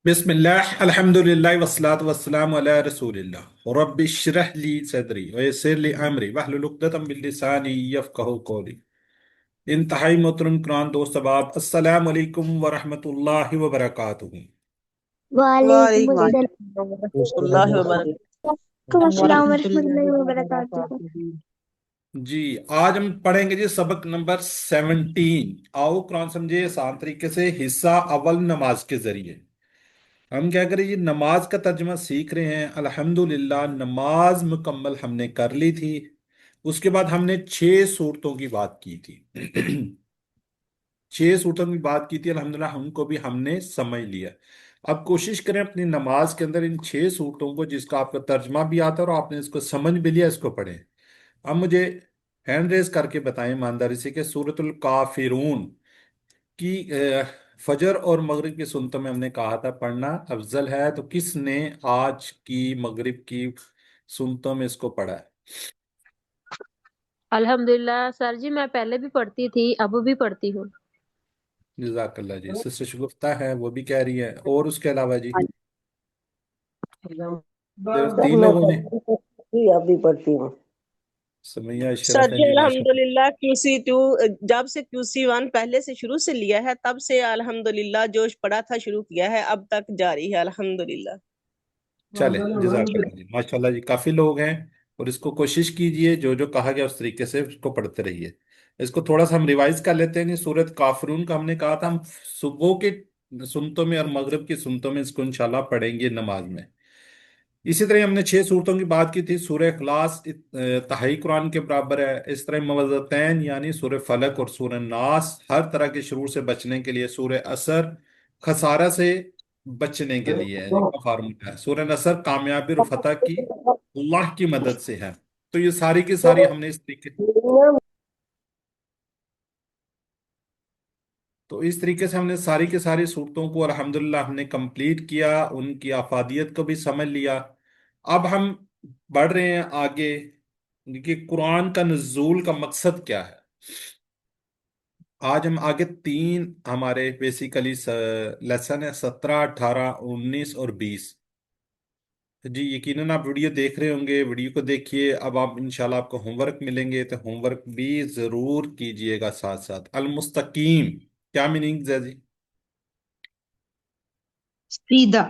बिस्मिल्लाह अल्हम्दुलिल्लाह वस्सलातु वस्सलामु अला रसूलिल्लाह रब्बि इश्रह ली सदरी व यस्सिर ली अमरी वहलुल उक़दतम मिन लिसानी यफ़क़हू क़ौली। इंतहाई मोहतरम कुरान दोस्त अहबाब, अस्सलामु अलैकुम व रहमतुल्लाहि व बरकातुहू। वालेकुम वालेकुम अस्सलाम अस्सलाम वरहमतुल्लाहि वालेकुम वबरकातुहू। वरहमतुल्लाहि वबरकातुहू। जी, आज हम पढ़ेंगे जी सबक नंबर 17। आओ कुरान समझे आसान तरीके से। हिस्सा अव्वल नमाज के जरिए हम क्या करें, ये नमाज का तर्जुमा सीख रहे हैं। अल्हम्दुलिल्लाह नमाज मुकम्मल हमने कर ली थी। उसके बाद हमने 6 सूरतों की बात की थी। 6 सूरतों की बात की थी, अल्हम्दुलिल्लाह हमको भी हमने समझ लिया। अब कोशिश करें अपनी नमाज के अंदर इन 6 सूरतों को, जिसका आपका तर्जमा भी आता है और आपने इसको समझ भी लिया, इसको पढ़ें। अब मुझे हैंड रेज करके बताएं ईमानदारी से कि सूरतुल काफिरून की फजर और मगरिब की सुनतों में हमने कहा था पढ़ना अफजल है, तो किसने आज की मगरिब की सुनतों में इसको पढ़ा है? अल्हम्दुलिल्लाह सर जी, मैं पहले भी पढ़ती थी, अब भी पढ़ती हूँ। जजाकल्ला जी। सिस्टर शगुफ्ता है, वो भी कह रही है। और उसके अलावा जी सिर्फ सर 3 मैं लोगों ने। पढ़ती अब भी पढ़ती हूँ। समैया सर अशरफ है जी जी, माशा। अल्हम्दुलिल्लाह QC2 जब से QC1 पहले से शुरू से लिया है, तब से अल्हम्दुलिल्लाह जो पढ़ा था शुरू किया है, अब तक जारी है अल्हम्दुलिल्लाह। चले, जजाकल्ला जी, माशाल्लाह जी, काफी लोग हैं। और इसको कोशिश कीजिए, जो जो कहा गया उस तरीके से उसको पढ़ते रहिए। इसको थोड़ा सा हम रिवाइज कर लेते हैं। सूरत काफरून का हमने कहा था हम सुबह के सुनतों में और मगरिब की सुनतों में इसको इंशाल्लाह पढ़ेंगे नमाज में। इसी तरह हमने 6 सूरतों की बात की थी। सूरह इखलास तहाई कुरान के बराबर है। इस तरह मवज़्ज़तैन यानी सूरह फलक और सूरह नास हर तरह के शुरू से बचने के लिए। सूरह असर खसारा से बचने के लिए है, इसका फार्मूला है। सूरह नसर कामयाबी और फतह की अल्लाह की मदद से है। तो ये सारी की सारी हमने इस तरीके से हमने सारी की सारी सूरतों को अल्हम्दुलिल्लाह हमने कंप्लीट किया, उनकी अफादियत को भी समझ लिया। अब हम बढ़ रहे हैं आगे कि कुरान का नुज़ूल का मकसद क्या है। आज हम आगे 3 हमारे बेसिकली लेसन है, 17, 18, 19 और 20। जी यकीनन आप वीडियो देख रहे होंगे, वीडियो को देखिए। अब आप इंशाल्लाह आपको होमवर्क मिलेंगे, तो होमवर्क भी जरूर कीजिएगा साथ साथ। अल मुस्तकीम क्या मीनिंग है जी? सीधा।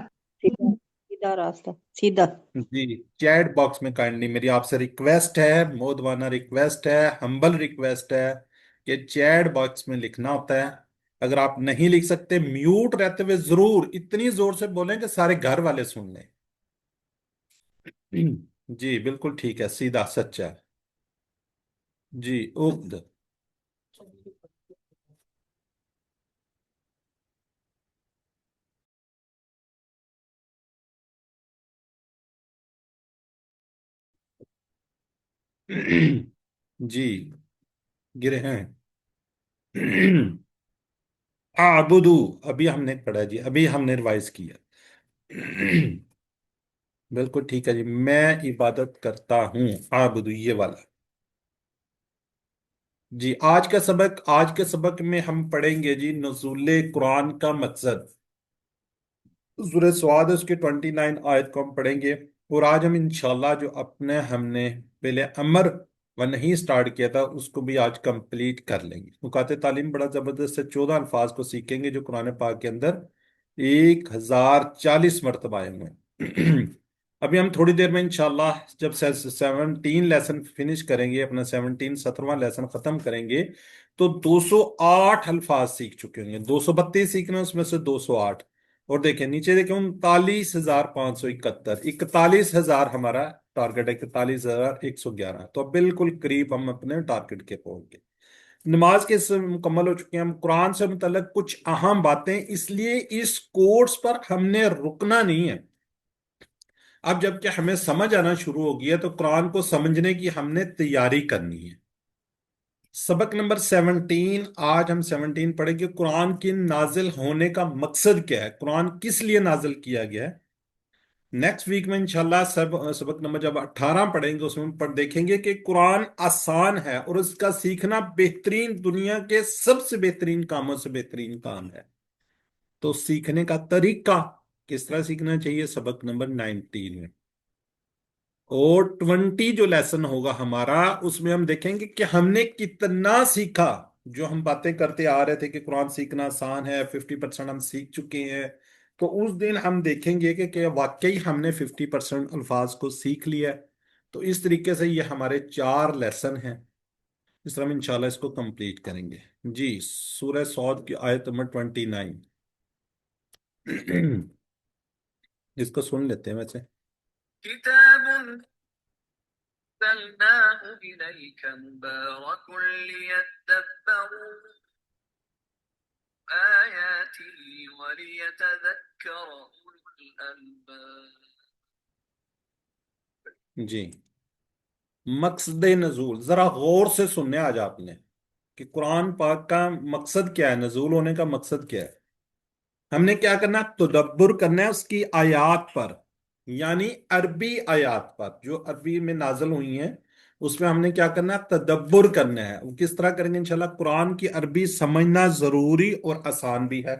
सीधा सीधा रास्ता, सीधा। जी, चैट बॉक्स में काइंडली मेरी आपसे रिक्वेस्ट है, मोदवाना रिक्वेस्ट है, हम्बल रिक्वेस्ट है कि चैट बॉक्स में लिखना होता है। अगर आप नहीं लिख सकते, म्यूट रहते हुए जरूर इतनी जोर से बोलें कि सारे घर वाले सुन लें। जी बिल्कुल ठीक है, सीधा सच्चा। जी उक्त। जी गिरे हैं। आबुदू अभी हमने पढ़ा जी, अभी हमने रिवाइज किया। बिल्कुल ठीक है जी, मैं इबादत करता हूँ। आबुदू ये वाला। जी आज के सबक में हम पढ़ेंगे जी नुज़ूले कुरान का मकसद। सूरह स्वाद उसके 29 आयत को हम पढ़ेंगे। और आज हम इंशाल्लाह जो अपने हमने पहले अमर व नहीं स्टार्ट किया था, उसको भी आज कंप्लीट कर लेंगे। नुकाते तालीम बड़ा जबरदस्त है। 14 अल्फाज को सीखेंगे जो कुरान पाक के अंदर 1040 मरतबा आए हुए हैं। अभी हम थोड़ी देर में इंशाल्लाह जब 17 लेसन फिनिश करेंगे, अपना 17वां लेसन खत्म करेंगे, तो 208 अल्फाज सीख चुके होंगे। 232 सीखना, उसमें से 208। और देखें नीचे, देखें 39,571, 41,000 हमारा टारगेट है। 41,111, तो अब बिल्कुल करीब हम अपने टारगेट के पहुंच गए। नमाज के मुकम्मल हो चुके हैं। हम कुरान से मुतल्लिक कुछ अहम बातें, इसलिए इस कोर्स पर हमने रुकना नहीं है। अब जबकि हमें समझ आना शुरू हो गया, तो कुरान को समझने की हमने तैयारी करनी है। सबक नंबर 17, आज हम 17 पढ़ेंगे। कुरान के नाजिल होने का मकसद क्या है, कुरान किस लिए नाजिल किया गया है। नेक्स्ट वीक में इंशाल्लाह सबक नंबर जब 18 पढ़ेंगे, उसमें पढ़ देखेंगे कि कुरान आसान है और उसका सीखना बेहतरीन, दुनिया के सबसे बेहतरीन कामों से बेहतरीन काम है। तो सीखने का तरीका किस तरह सीखना चाहिए, सबक नंबर 19 में। और 20 जो लेसन होगा हमारा, उसमें हम देखेंगे कि हमने कितना सीखा। जो हम बातें करते आ रहे थे कि कुरान सीखना आसान है, 50% हम सीख चुके हैं, तो उस दिन हम देखेंगे कि वाकई हमने 50% अल्फाज को सीख लिया है। तो इस तरीके से ये हमारे 4 लेसन हैं। इस तरह हम इंशाल्लाह इसको कंप्लीट करेंगे। जी, सूरह सौद की आयत नंबर 29। इसको सुन लेते हैं वैसे। किताब أنزلناه إليك مبارك ليدبروا آياته وليتذكر أولو الألباب। जी, मकसद नजूल जरा गौर से सुनने आज आपने कि कुरान पाक का मकसद क्या है, नजूल होने का मकसद क्या है। हमने क्या करना है, तदब्बुर करना है उसकी आयात पर, यानी अरबी आयात पर जो अरबी में नाजल हुई हैं, उसमें हमने क्या करना है, तदब्बुर करना है। वो किस तरह करेंगे इंशाल्लाह, कुरान की अरबी समझना जरूरी और आसान भी है।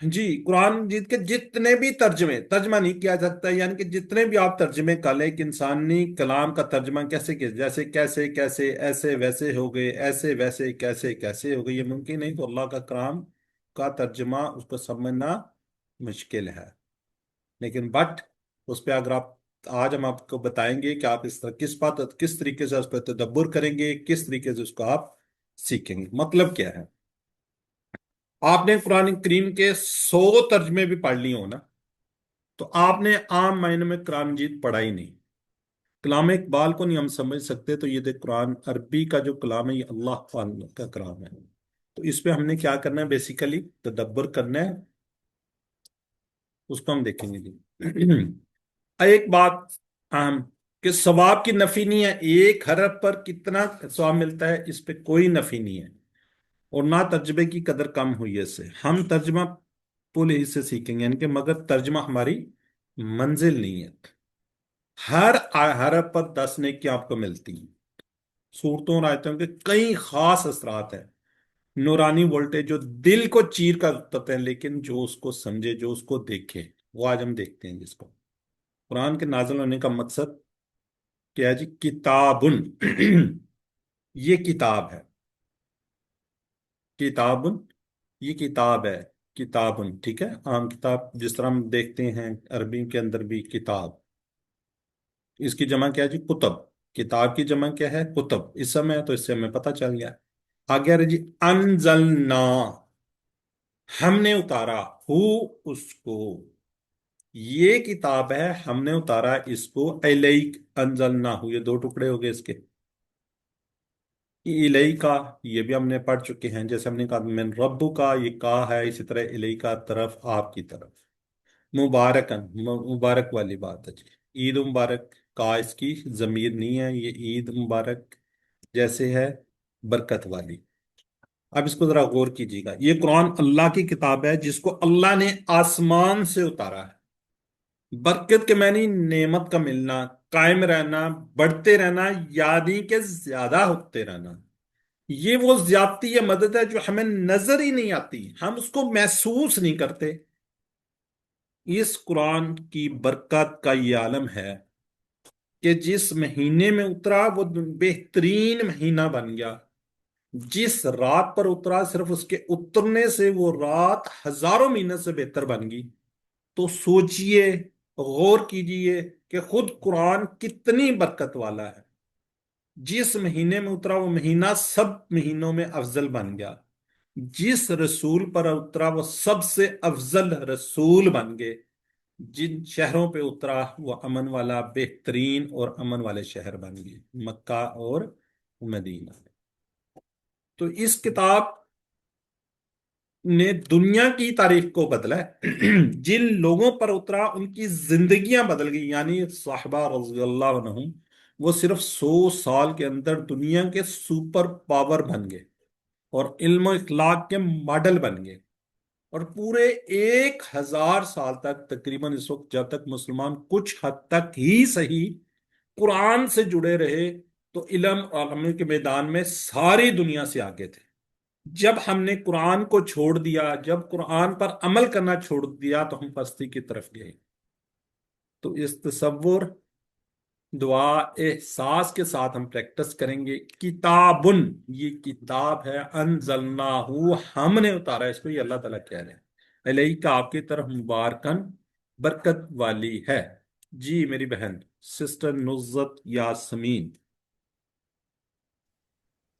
जी, कुरान जीत के जितने भी तर्जमे, तर्जमा नहीं किया जा सकता, यानी कि जितने भी आप तर्जमे कर लें, एक इंसानी कलाम का तर्जमा कैसे किया, जैसे कैसे कैसे, ऐसे वैसे हो गए, ऐसे वैसे कैसे कैसे हो गए, ये मुमकिन नहीं। तो अल्लाह का कलाम का तर्जमा उसको समझना मुश्किल है। लेकिन बट उस पर अगर आप, आज हम आपको बताएंगे कि आप इस तरह किस तरीके से उस पर तदब्बुर करेंगे, किस तरीके से उसको आप सीखेंगे। मतलब क्या है, आपने कुरान करीम के 100 तर्जमे भी पढ़ लिए हो ना, तो आपने आम मायने में कुरान मजीद पढ़ा ही नहीं। कलाम इकबाल को नहीं हम समझ सकते, तो ये देख कुरान अरबी का जो कलाम है ये अल्लाह पाक का कलाम है। तो इस पे हमने क्या करना है, बेसिकली तदब्बर करना है, उसको हम देखेंगे जी। एक बात अहम, कि सवाब की नफी नहीं है, एक हरफ पर कितना सवाब मिलता है इस पे कोई नफी नहीं है, और ना तर्जमे की कदर कम हुई है इससे। हम तर्जमा पुल से सीखेंगे, यानी कि मगर तर्जमा हमारी मंजिल नहीं है। हर हरफ पर 10 नेकी आपको मिलती है। सूरतों और आयतों के कई खास असरात हैं, नूरानी वोल्टेज जो दिल को चीर कर उतरते हैं, लेकिन जो उसको समझे, जो उसको देखे, वो आज हम देखते हैं। जिसको कुरान के नाज़िल होने का मकसद क्या है जी, किताबुन। ये किताब है, किताबुन, ये किताब है, किताबुन, ठीक है। आम किताब जिस तरह हम देखते हैं, अरबी के अंदर भी किताब, इसकी जमा क्या है जी, कुतब। किताब की जमा क्या है, कुतब। इस समय तो इससे हमें पता चल गया। आगे आ रही जी, अनजलना, हमने उतारा, हु, उसको, ये किताब है, हमने उतारा इसको, इलैक, अनजलना हु, ये 2 टुकड़े हो गए इसके। इलई का ये भी हमने पढ़ चुके हैं, जैसे हमने कहा मैं रब्बु का, ये का है, इसी तरह इलई का तरफ, आपकी तरफ। मुबारकन, मुबारक वाली बात है जी। ईद मुबारक का इसकी जमीर नहीं है, ये ईद मुबारक जैसे है, बरकत वाली। अब इसको जरा गौर कीजिएगा, ये कुरान अल्लाह की किताब है जिसको अल्लाह ने आसमान से उतारा है। बरकत के मानी नेमत का मिलना, कायम रहना, बढ़ते रहना, यानी कि ज्यादा होते रहना। ये वो ज्यादती या मदद है जो हमें नजर ही नहीं आती, हम उसको महसूस नहीं करते। इस कुरान की बरकत का ये आलम है कि जिस महीने में उतरा वो बेहतरीन महीना बन गया। जिस रात पर उतरा, सिर्फ उसके उतरने से वो रात हजारों महीने से बेहतर बन गई। तो सोचिए, गौर कीजिए कि खुद कुरान कितनी बरकत वाला है। जिस महीने में उतरा वो महीना सब महीनों में अफजल बन गया। जिस रसूल पर उतरा वो सबसे अफजल रसूल बन गए। जिन शहरों पे उतरा वो अमन वाला बेहतरीन और अमन वाले शहर बन गए, मक्का और मदीना। तो इस किताब ने दुनिया की तारीख को बदला है। जिन लोगों पर उतरा उनकी जिंदगियां बदल गई, यानी साहबा रज़ी अल्लाह अन्हुम, वो सिर्फ 100 साल के अंदर दुनिया के सुपर पावर बन गए और इल्म इखलाक के मॉडल बन गए। और पूरे 1000 साल तक तकरीबन, इस वक्त जब तक मुसलमान कुछ हद तक ही सही कुरान से जुड़े रहे, तो इल्म और अमल के मैदान में सारी दुनिया से आगे थे। جب ہم نے قرآن کو چھوڑ دیا، جب قرآن پر عمل کرنا چھوڑ دیا تو ہم پستی کی طرف گئے۔ تو اس تصور، دعا، احساس کے ساتھ ہم پریکٹس کریں گے۔ کتابن، یہ کتاب ہے، انزلناہ، ہم نے اتارا اس کو، یہ اللہ تعالیٰ کہہ رہے ہیں، علیہ آپ کی طرف، مبارکن، برکت والی ہے۔ جی میری بہن سسٹر نزت یاسمین۔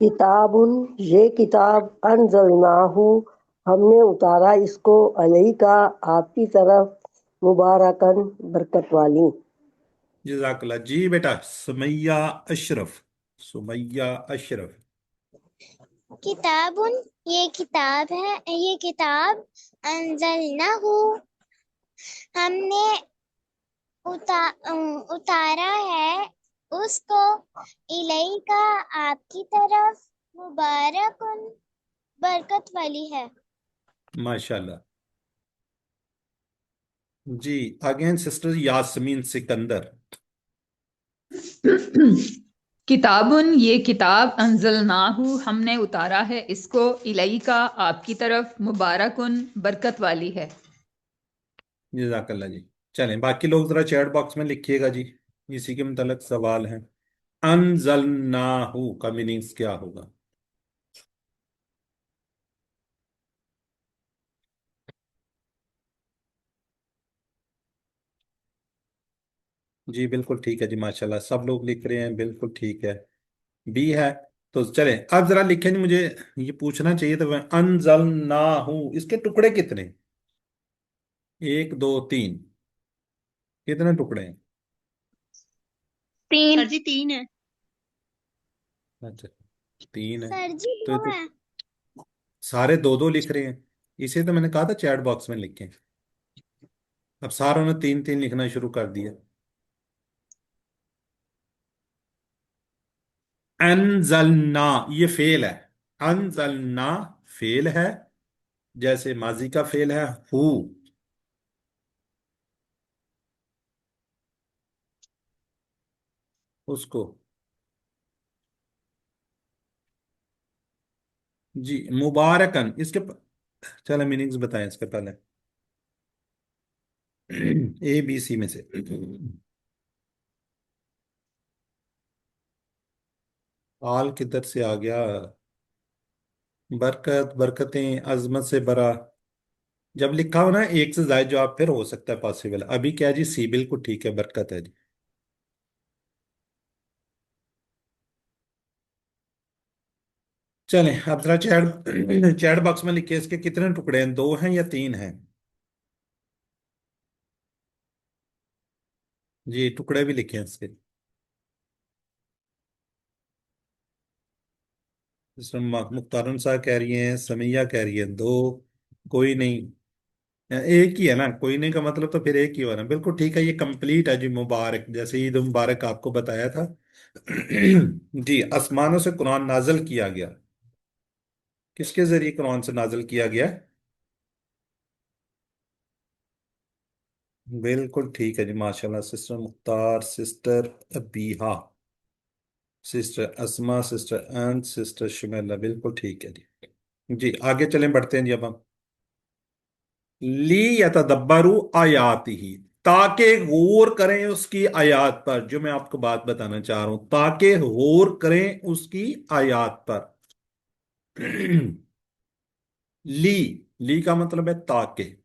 کتاب، یہ کتاب انزلناہ، ہم نے اتارا اس کو، علیہ کا آپ کی طرف، مبارکن، برکت والی۔ جزاک اللہ۔ جی بیٹا سمیہ اشرف، سمیہ اشرف۔ کتاب، یہ کتاب انزلنہ، ہم نے اتارا ہے اس کو، الیکا آپ کی طرف، مبارکن، برکت والی ہے۔ ماشاءاللہ۔ جی اگین سسٹر یاسمین سکندر۔ کتابن، یہ کتاب انزلناہ، ہم نے اتارا ہے اس کو، الیکا آپ کی طرف، مبارکن، برکت والی ہے۔ جزاک اللہ جی۔ چلیں باقی لوگ ذرا چیٹ باکس میں لکھیے گا جی، اسی کے متعلق سوال ہیں۔ انزلناہ کا میننگز کیا ہوگا؟ جی بالکل ٹھیک ہے جی، ماشاءاللہ سب لوگ لکھ رہے ہیں، بالکل ٹھیک ہے، بی ہے۔ تو چلیں اب ذرا لکھیں جی، مجھے یہ پوچھنا چاہیے تھا، انزلناہ اس کے ٹکڑے کتنے؟ 1 2 3، کتنے ٹکڑے ہیں؟ 3 سر جی 3 ہے۔ اچھا 3 ہے، سر جی تو 2 یہ تو ہے۔ سارے 2 2 لکھ رہے ہیں، اسے تو میں نے کہا تھا چیٹ باکس میں لکھیں، اب ساروں نے 3 3 لکھنا شروع کر دیا۔ انزلنا یہ فعل ہے، انزلنا فعل ہے، جیسے ماضی کا فعل ہے ہو، اس کو جی مبارکن، اس کے چلیں میننگز بتائیں اس کے پہلے، اے بی سی میں سے۔ آل کدھر سے آ گیا؟ برکت، برکتیں، عظمت سے برا، جب لکھا ہو نا ایک سے زائد جواب پھر ہو سکتا ہے پاسبل، ابھی کیا جی سی بالکل ٹھیک ہے، برکت ہے جی۔ چلیں اب ذرا چیٹ باکس میں لکھیں اس کے کتنے ٹکڑے ہیں، 2 ہیں یا 3 ہیں؟ جی ٹکڑے بھی لکھیں اس کے۔ مختارن صاحب کہہ رہی ہیں، سمیہ کہہ رہی ہے 2، کوئی نہیں، ایک ہی ہے نا، کوئی نہیں کا مطلب تو پھر ایک ہی ہوا نا، بالکل ٹھیک ہے، یہ کمپلیٹ ہے جی، مبارک، جیسے عید مبارک آپ کو بتایا تھا۔ جی آسمانوں سے قرآن نازل کیا گیا، کس کے ذریعے قرآن سے نازل کیا گیا؟ بالکل ٹھیک ہے جی، ماشاءاللہ سسٹر مختار، سسٹر ابیہا، سسٹر اسما، سسٹر انت، سسٹر شمیلہ، بالکل ٹھیک ہے جی۔ جی آگے چلیں، بڑھتے ہیں جی اب ہم۔ لی یتدبروا آیاتہ، تاکہ غور کریں اس کی آیات پر، جو میں آپ کو بات بتانا چاہ رہا ہوں، تاکہ غور کریں اس کی آیات پر۔ لی، لی کا مطلب ہے تاکہ،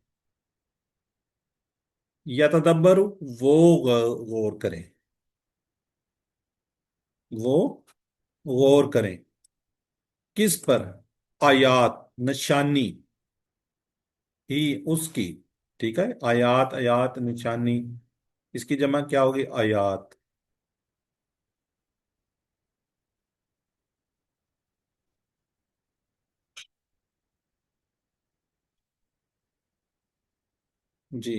یتدبروا وہ غور کریں، وہ غور کریں کس پر؟ آیات، نشانی ہی اس کی، ٹھیک ہے، آیات، آیات نشانی، اس کی جمع کیا ہوگی؟ آیات۔ جی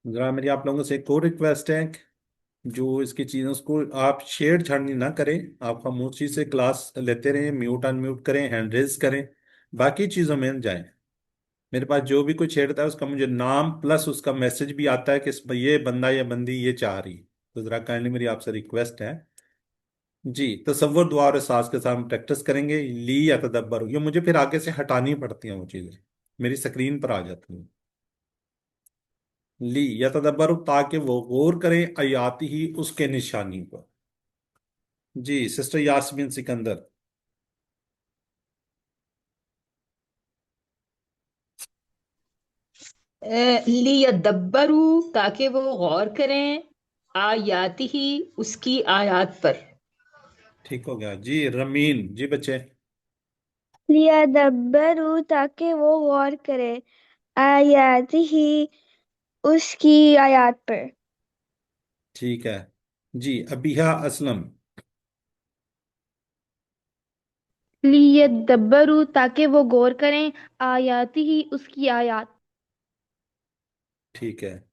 ذرا میری آپ لوگوں سے ایک اور ریکویسٹ ہے، جو اس کی چیزوں کو آپ چھیڑ چھاڑنی نہ کریں، آپ خاموشی سے کلاس لیتے رہیں، میوٹ ان میوٹ کریں، ہینڈ ریز کریں، باقی چیزوں میں جائیں۔ میرے پاس جو بھی کوئی چھیڑتا ہے اس کا مجھے نام پلس اس کا میسج بھی آتا ہے کہ یہ بندہ یا بندی یہ چاہ رہی ہے، تو ذرا کائنڈلی میری آپ سے ریکویسٹ ہے जी, तसव्वुर दुआ और एहसास के साथ हम प्रैक्टिस करेंगे। ली या तदब्बर, ये मुझे फिर आगे से हटानी पड़ती हैं वो चीज़ें, मेरी स्क्रीन पर आ जाती हैं। ली या तदब्बर, ताकि वो गौर करें आयाती ही, उसके निशानी पर। जी सिस्टर यास्मीन सिकंदर। लियदब्बरू, ताकि वो गौर करें, आयाति ही, उसकी आयत पर। ठीक हो गया जी। रमीन जी बच्चे। लियदब्बरू, ताकि वो गौर करे, आयातिही, उसकी आयत पर। ठीक है जी। अबिहा असलम। लियदब्बरू, ताकि वो गौर करें, आयाती ही, उसकी आयत। ठीक है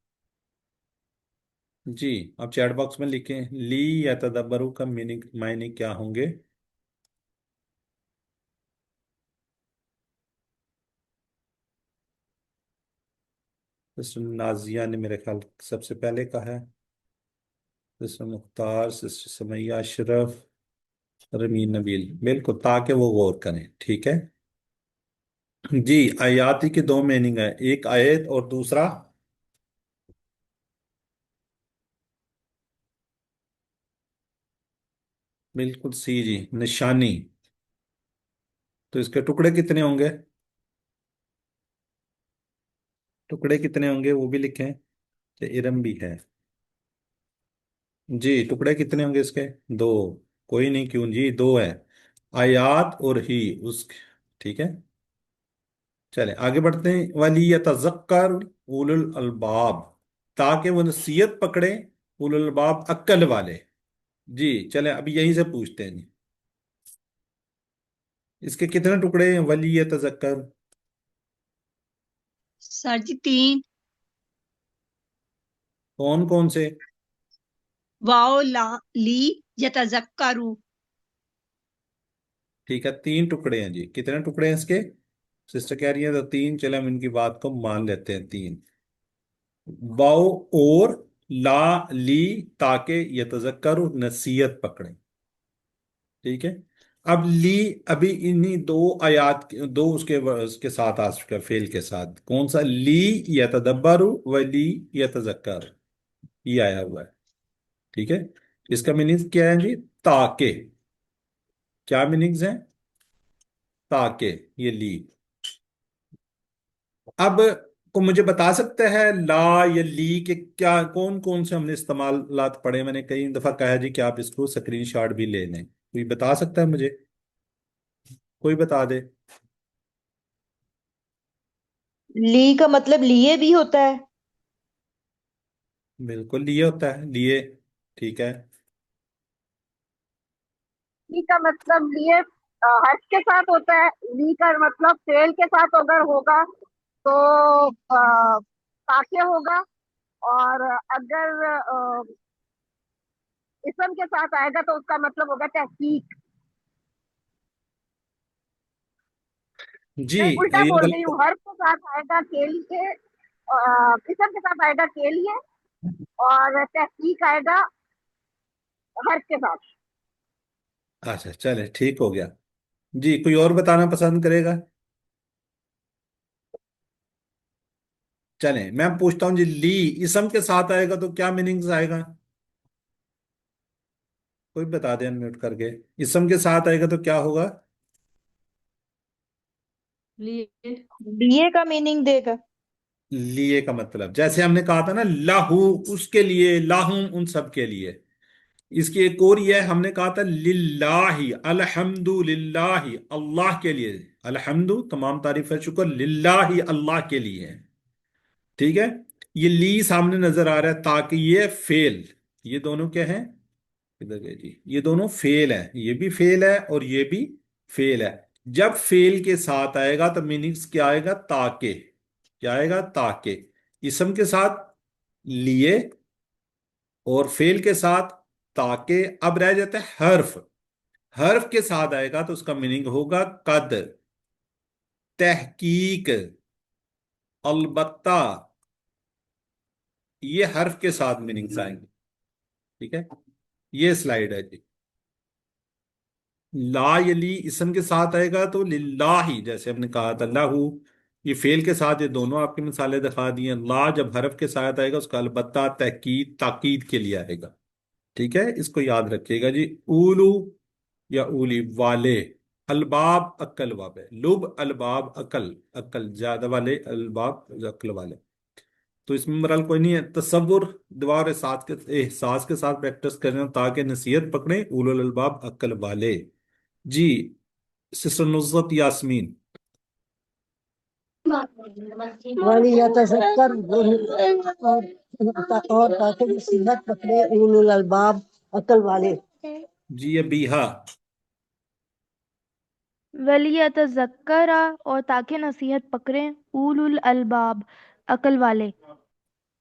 जी। अब चैट बॉक्स में लिखें ली या तदब्बरू का मीनिंग मायने क्या होंगे। सिस्टर नाजिया ने मेरे ख्याल सबसे पहले कहा है, सिस्टर मुख्तार, सिस्टर समैया अशरफ, रमीन नबील, बिल्कुल, ताकि वो गौर करें। ठीक है जी। आयाती के दो मीनिंग है, एक आयत और दूसरा बिल्कुल सी जी, निशानी। तो इसके टुकड़े कितने होंगे, टुकड़े कितने होंगे वो भी लिखें, कि इरम भी है। जी टुकड़े कितने होंगे इसके, दो। कोई नहीं, क्यों जी, दो है, आयात और ही उस। ठीक है, चले आगे बढ़ते हैं। वली यतज़क्कर उलुल अलबाब, ताकि वो नसीहत पकड़े उलुल अलबाब, अक्ल वाले। जी चले अभी यहीं से पूछते हैं जी, इसके कितने टुकड़े हैं वली यतज़क्कर। सर जी 3। कौन कौन से। वाओ ला ली यतज़क्करू। ठीक है, तीन टुकड़े हैं जी। कितने टुकड़े हैं इसके, सिस्टर कह रही है तो तीन, चले हम इनकी बात को मान लेते हैं, तीन। वाओ और ला ली, ताकि यतज़क्कर, नसीहत पकड़े। ठीक है, अब ली अभी इन्हीं दो आयात दो उसके साथ आ चुका है, फेल के साथ। कौन सा, ली यतदब्बरु व ली यतज़क्कर, ये आया हुआ है। ठीक है, इसका मीनिंग क्या है जी, ताकि। क्या मीनिंग्स हैं, ताकि, ये ली। अब को मुझे बता सकते हैं ला या ली के क्या कौन कौन से हमने इस्तेमालात पढ़े। मैंने कई दफा कहा जी कि आप इसको स्क्रीनशॉट भी ले लें, कोई बता सकता है मुझे, कोई बता दे। ली का मतलब लिए भी होता है। बिल्कुल लिए होता है, लिए। ठीक है ली का मतलब लिए हर्ष के साथ होता है। ली का मतलब फेल के साथ अगर होगा तो ताके होगा, और अगर इसम के साथ आएगा तो उसका मतलब होगा तहकीक। जी। मैं उल्टा ये बोल रही गलत। हूँ, हर्ष के साथ आएगा के लिए, इसम के साथ आएगा के लिए, और तहकीक आएगा हर्ष के साथ। अच्छा चले ठीक हो गया जी। कोई और बताना पसंद करेगा। चले मैं पूछता हूँ जी, ली इसम के साथ आएगा तो क्या मीनिंग्स आएगा, कोई बता दे अनम्यूट करके। इसम के साथ आएगा तो क्या होगा। लिए लिए का मीनिंग देगा। लिए का मतलब जैसे हमने कहा था ना, लाहू उसके लिए, लाहुम उन सब के लिए। इसकी एक और ये है, हमने कहा था लिल्लाही, अल्हम्दु लिल्लाही, अल्लाह के लिए। अल्हम्दु तमाम तारीफ है, शुक्र, लिल्लाही अल्लाह के लिए है। ठीक है, ये ली सामने नजर आ रहा है, ताकि ये फेल, ये दोनों क्या है, इधर गए जी, ये दोनों फेल है, ये भी फेल है और ये भी फेल है। जब फेल के साथ आएगा तो मीनिंग्स क्या आएगा, ताके। क्या आएगा, ताके। इसम के साथ लिए और फेल के साथ ताके। अब रह जाता है हर्फ, हर्फ के साथ आएगा तो उसका मीनिंग होगा कद, तहकीक, अलबत्ता। ये हर्फ के साथ मीनिंग्स आएंगे। ठीक है, ये स्लाइड है जी। لا یلی اسم کے ساتھ آئے گا تو للہ، جیسے ہم نے کہا تھا لہو، یہ فعل کے ساتھ، یہ دونوں آپ کی مثالیں دکھا دی ہیں. لا جب حرف کے ساتھ آئے گا اس کا البتہ تاکید تاکید کے لیے آئے گا. ٹھیک ہے، اس کو یاد رکھیے گا جی. اولو یا اولی والے، الباب عقل باب ہے، لب الباب عقل، عقل زیادہ والے، الباب عقل والے. تو اس میں مرل کوئی نہیں ہے. تصور دعا اور احساس کے ساتھ پریکٹس کریں تاکہ نصیحت پکڑیں اولو الالباب عقل والے. جی سسٹر نصرت یاسمین. وَلِيَتَذَكَّرْ اور تاکہ نصیحت پکڑے اولو الالباب عقل والے. جی ابیہا. وَلِيَتَذَكَّرَ اور تاکہ نصیحت پکڑیں اولو الالباب عقل والے.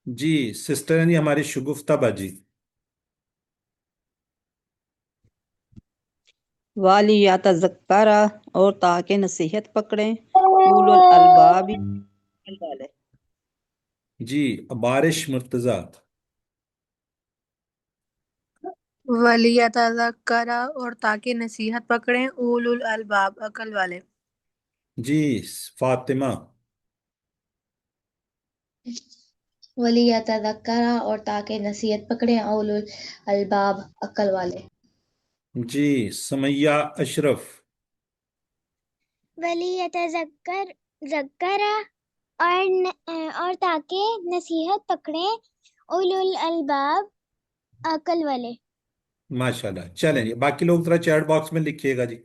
جی سسٹر ہیں جی ہماری شگفتہ باجی. وَلِيَتَذَكَّرَ اور تاکہ نصیحت پکڑیں اولو الالباب عقل والے. جی بارش مرتضی. وَلِيَتَذَكَّرَ اور تاکہ نصیحت پکڑیں اولو الالباب عقل والے. جی فاطمہ. وَلِيَتَذَكَّرَ اور تاکہ نصیحت پکڑیں اولو الالباب عقل والے. جی سمیہ اشرف. ذکر اور تاکہ نصیحت پکڑیں اولو الالباب عقل والے. ماشاءاللہ. چلیں جی باقی لوگ ذرا چیٹ باکس میں لکھیے گا. جی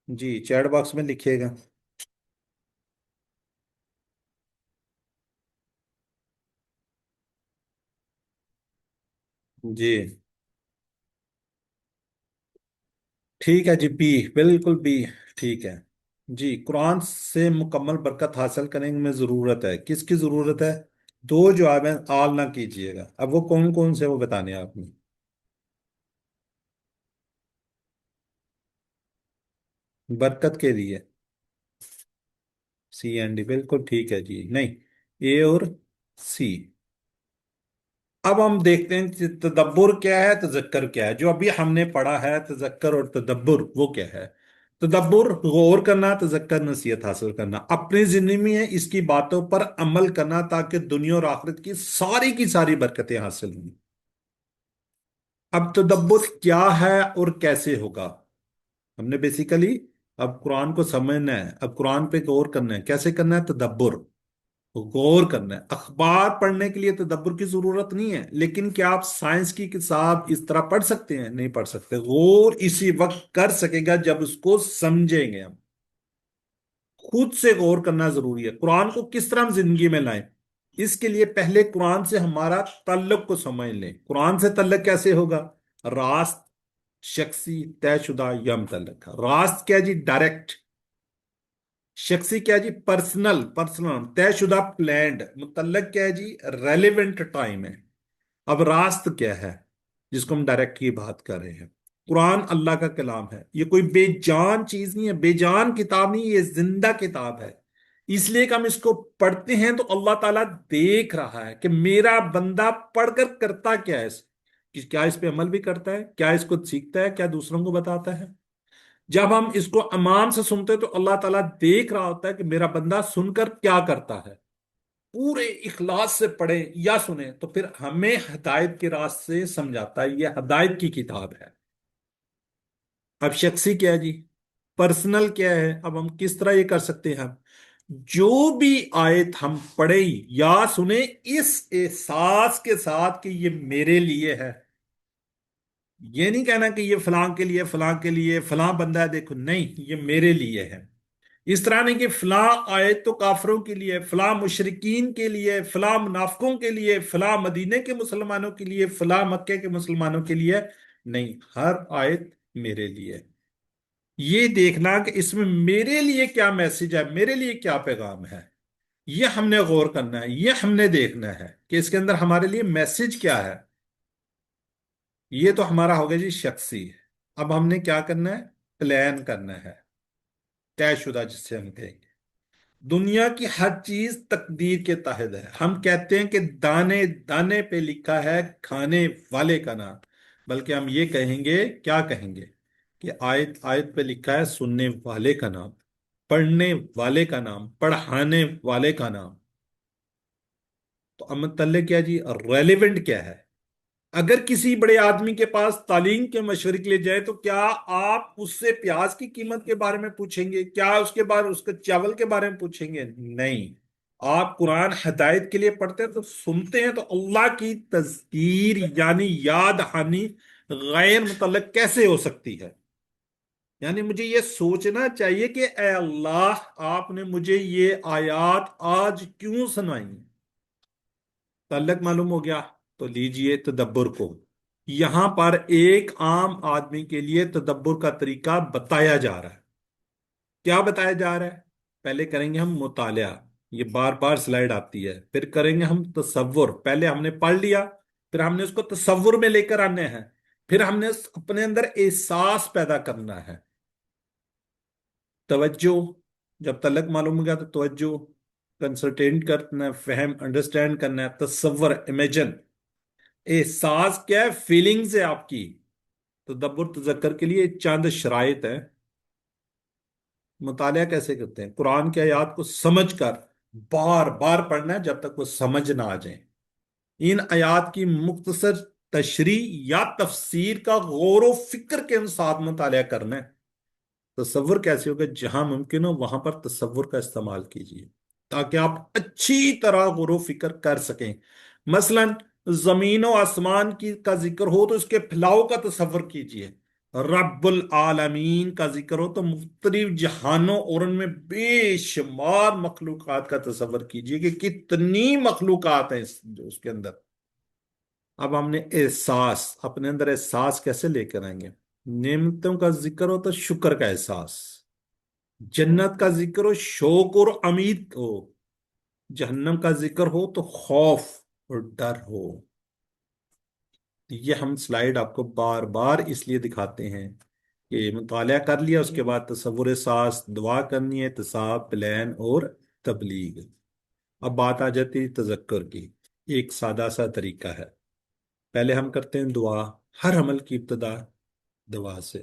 جی چیٹ باکس میں لکھیے گا. جی ٹھیک ہے جی. بی بالکل بی ٹھیک ہے. جی قرآن سے مکمل برکت حاصل کرنے میں ضرورت ہے. کس کی ضرورت ہے؟ دو جواب ہیں، آل نہ کیجئے گا. اب وہ کون کون سے وہ بتانے ہیں آپ نے. برکت کے لیے سی اینڈ ڈی بالکل ٹھیک ہے جی. نہیں اے اور سی. اب ہم دیکھتے ہیں کہ تدبر کیا ہے، تذکر کیا ہے. جو ابھی ہم نے پڑھا ہے تذکر اور تدبر وہ کیا ہے. تدبر غور کرنا، تذکر نصیحت حاصل کرنا، اپنی زندگی میں اس کی باتوں پر عمل کرنا تاکہ دنیا اور آخرت کی ساری برکتیں حاصل ہوں. اب تدبر کیا ہے اور کیسے ہوگا؟ ہم نے بیسیکلی اب قرآن کو سمجھنا ہے، اب قرآن پہ غور کرنا ہے. کیسے کرنا ہے؟ تدبر غور کرنا ہے. اخبار پڑھنے کے لیے تدبر کی ضرورت نہیں ہے، لیکن کیا آپ سائنس کی کتاب اس طرح پڑھ سکتے ہیں؟ نہیں پڑھ سکتے. غور اسی وقت کر سکے گا جب اس کو سمجھیں گے. ہم خود سے غور کرنا ضروری ہے. قرآن کو کس طرح ہم زندگی میں لائیں، اس کے لیے پہلے قرآن سے ہمارا تعلق کو سمجھ لیں. قرآن سے تعلق کیسے ہوگا؟ راست، شخصی، طے شدہ یا متعلق. راست کیا جی؟ ڈائریکٹ. شخصی کیا جی؟ پرسنل طے شدہ پلانڈ. متعلق کیا ہے جی؟ ریلیونٹ ٹائم ہے. اب راست کیا ہے جس کو ہم ڈائریکٹ کی بات کر رہے ہیں؟ قرآن اللہ کا کلام ہے. یہ کوئی بے جان چیز نہیں ہے، بے جان کتاب نہیں، یہ زندہ کتاب ہے. اس لیے کہ ہم اس کو پڑھتے ہیں تو اللہ تعالیٰ دیکھ رہا ہے کہ میرا بندہ پڑھ کر کرتا کیا ہے، کیا اس پہ عمل بھی کرتا ہے، کیا اس کو سیکھتا ہے، کیا دوسروں کو بتاتا ہے. جب ہم اس کو امام سے سنتے تو اللہ تعالیٰ دیکھ رہا ہوتا ہے کہ میرا بندہ سن کر کیا کرتا ہے. پورے اخلاص سے پڑھیں یا سنیں تو پھر ہمیں ہدایت کے راستے سے سمجھاتا ہے. یہ ہدایت کی کتاب ہے. اب شخصی کیا ہے جی؟ پرسنل کیا ہے؟ اب ہم کس طرح یہ کر سکتے ہیں؟ جو بھی آیت ہم پڑھیں یا سنیں اس احساس کے ساتھ کہ یہ میرے لیے ہے. یہ نہیں کہنا کہ یہ فلاں کے لیے، فلاں کے لیے، فلاں بندہ ہے دیکھو، نہیں، یہ میرے لیے ہے. اس طرح نہیں کہ فلاں آیت تو کافروں کے لیے، فلاں مشرکین کے لیے، فلاں منافقوں کے لیے، فلاں مدینے کے مسلمانوں کے لیے، فلاں مکے کے مسلمانوں کے لیے. نہیں، ہر آیت میرے لیے. یہ دیکھنا کہ اس میں میرے لیے کیا میسج ہے، میرے لیے کیا پیغام ہے، یہ ہم نے غور کرنا ہے. یہ ہم نے دیکھنا ہے کہ اس کے اندر ہمارے لیے میسج کیا ہے. یہ تو ہمارا ہوگا جی شخصی. اب ہم نے کیا کرنا ہے؟ پلان کرنا ہے، طے شدہ جس سے ہم کہیں گے. دنیا کی ہر چیز تقدیر کے تحت ہے. ہم کہتے ہیں کہ دانے دانے پہ لکھا ہے کھانے والے کا نام. بلکہ ہم یہ کہیں گے، کیا کہیں گے کہ آیت آیت پہ لکھا ہے سننے والے کا نام، پڑھنے والے کا نام، پڑھانے والے کا نام. تو اب متعلق کیا جی، ریلیونٹ کیا ہے؟ اگر کسی بڑے آدمی کے پاس تعلیم کے مشورے کے لیے جائے تو کیا آپ اس سے پیاز کی قیمت کے بارے میں پوچھیں گے؟ کیا اس کے بعد اس کے چاول کے بارے میں پوچھیں گے؟ نہیں. آپ قرآن ہدایت کے لیے پڑھتے ہیں تو سنتے ہیں تو اللہ کی تذکیر یعنی یاد دہانی غیر متعلق کیسے ہو سکتی ہے؟ یعنی مجھے یہ سوچنا چاہیے کہ اے اللہ آپ نے مجھے یہ آیات آج کیوں سنائی؟ تعلق معلوم ہو گیا. تو لیجئے تدبر کو. یہاں پر ایک عام آدمی کے لیے تدبر کا طریقہ بتایا جا رہا ہے. کیا بتایا جا رہا ہے؟ پہلے کریں گے ہم مطالعہ، یہ بار بار سلائیڈ آتی ہے. پھر کریں گے ہم تصور، پہلے ہم نے پڑھ لیا، پھر ہم نے اس کو تصور میں لے کر آنے ہیں، پھر ہم نے اپنے اندر احساس پیدا کرنا ہے. توجہ، جب تعلق معلوم ہو گیا تو توجہ کنسلٹینٹ کرنا ہے، فہم انڈرسٹینڈ کرنا ہے، تصور امیجن. احساس کیا ہے؟ فیلنگز ہے آپ کی. تدبر تذکر کے لیے چند شرائط ہیں. مطالعہ کیسے کرتے ہیں؟ قرآن کی آیات کو سمجھ کر بار بار پڑھنا ہے جب تک وہ سمجھ نہ آ جائیں. ان آیات کی مختصر تشریح یا تفسیر کا غور و فکر کے ساتھ مطالعہ کرنا ہے. تصور کیسے ہوگا؟ جہاں ممکن ہو وہاں پر تصور کا استعمال کیجیے تاکہ آپ اچھی طرح غور و فکر کر سکیں. مثلا زمین و آسمان کا ذکر ہو تو اس کے پھیلاؤ کا تصور کیجیے. رب العالمین کا ذکر ہو تو مختلف جہانوں اور ان میں بے شمار مخلوقات کا تصور کیجیے کہ کتنی مخلوقات ہیں اس کے اندر. اب ہم نے احساس، اپنے اندر احساس کیسے لے کر آئیں گے؟ نعمتوں کا ذکر ہو تو شکر کا احساس، جنت کا ذکر ہو شوق اور امید ہو، جہنم کا ذکر ہو تو خوف اور ڈر ہو. یہ ہم سلائیڈ آپ کو بار بار اس لیے دکھاتے ہیں کہ مطالعہ کر لیا، اس کے بعد تصور احساس، دعا کرنی ہے، احتساب، پلان اور تبلیغ. اب بات آ جاتی ہے تذکر کی. ایک سادہ سا طریقہ ہے. پہلے ہم کرتے ہیں دعا، ہر عمل کی ابتدا دعا سے.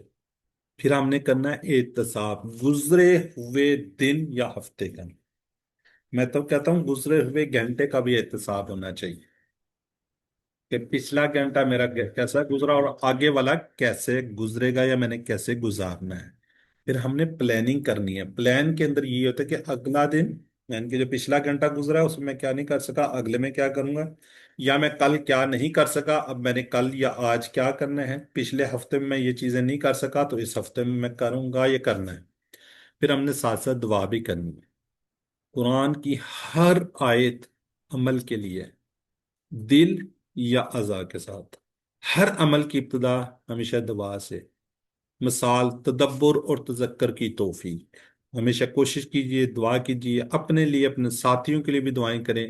پھر ہم نے کرنا ہے احتساب، گزرے ہوئے دن یا ہفتے کا. میں تو کہتا ہوں گزرے ہوئے گھنٹے کا بھی احتساب ہونا چاہیے کہ پچھلا گھنٹہ میرا کیسا گزرا اور آگے والا کیسے گزرے گا یا میں نے کیسے گزارنا ہے. پھر ہم نے پلاننگ کرنی ہے. پلان کے اندر یہ ہوتا ہے کہ اگلا دن یعنی کہ جو پچھلا گھنٹہ گزرا ہے اس میں کیا نہیں کر سکا، اگلے میں کیا کروں گا، یا میں کل کیا نہیں کر سکا، اب میں نے کل یا آج کیا کرنا ہے. پچھلے ہفتے میں یہ چیزیں نہیں کر سکا تو اس ہفتے میں کروں گا، یہ کرنا ہے. پھر ہم نے ساتھ ساتھ دعا بھی کرنی ہے. قرآن کی ہر آیت عمل کے لیے دل یا اعضاء کے ساتھ. ہر عمل کی ابتدا ہمیشہ دعا سے. مثال تدبر اور تذکر کی توفیق. ہمیشہ کوشش کیجئے، دعا کیجئے، اپنے لیے اپنے ساتھیوں کے لیے بھی دعائیں کریں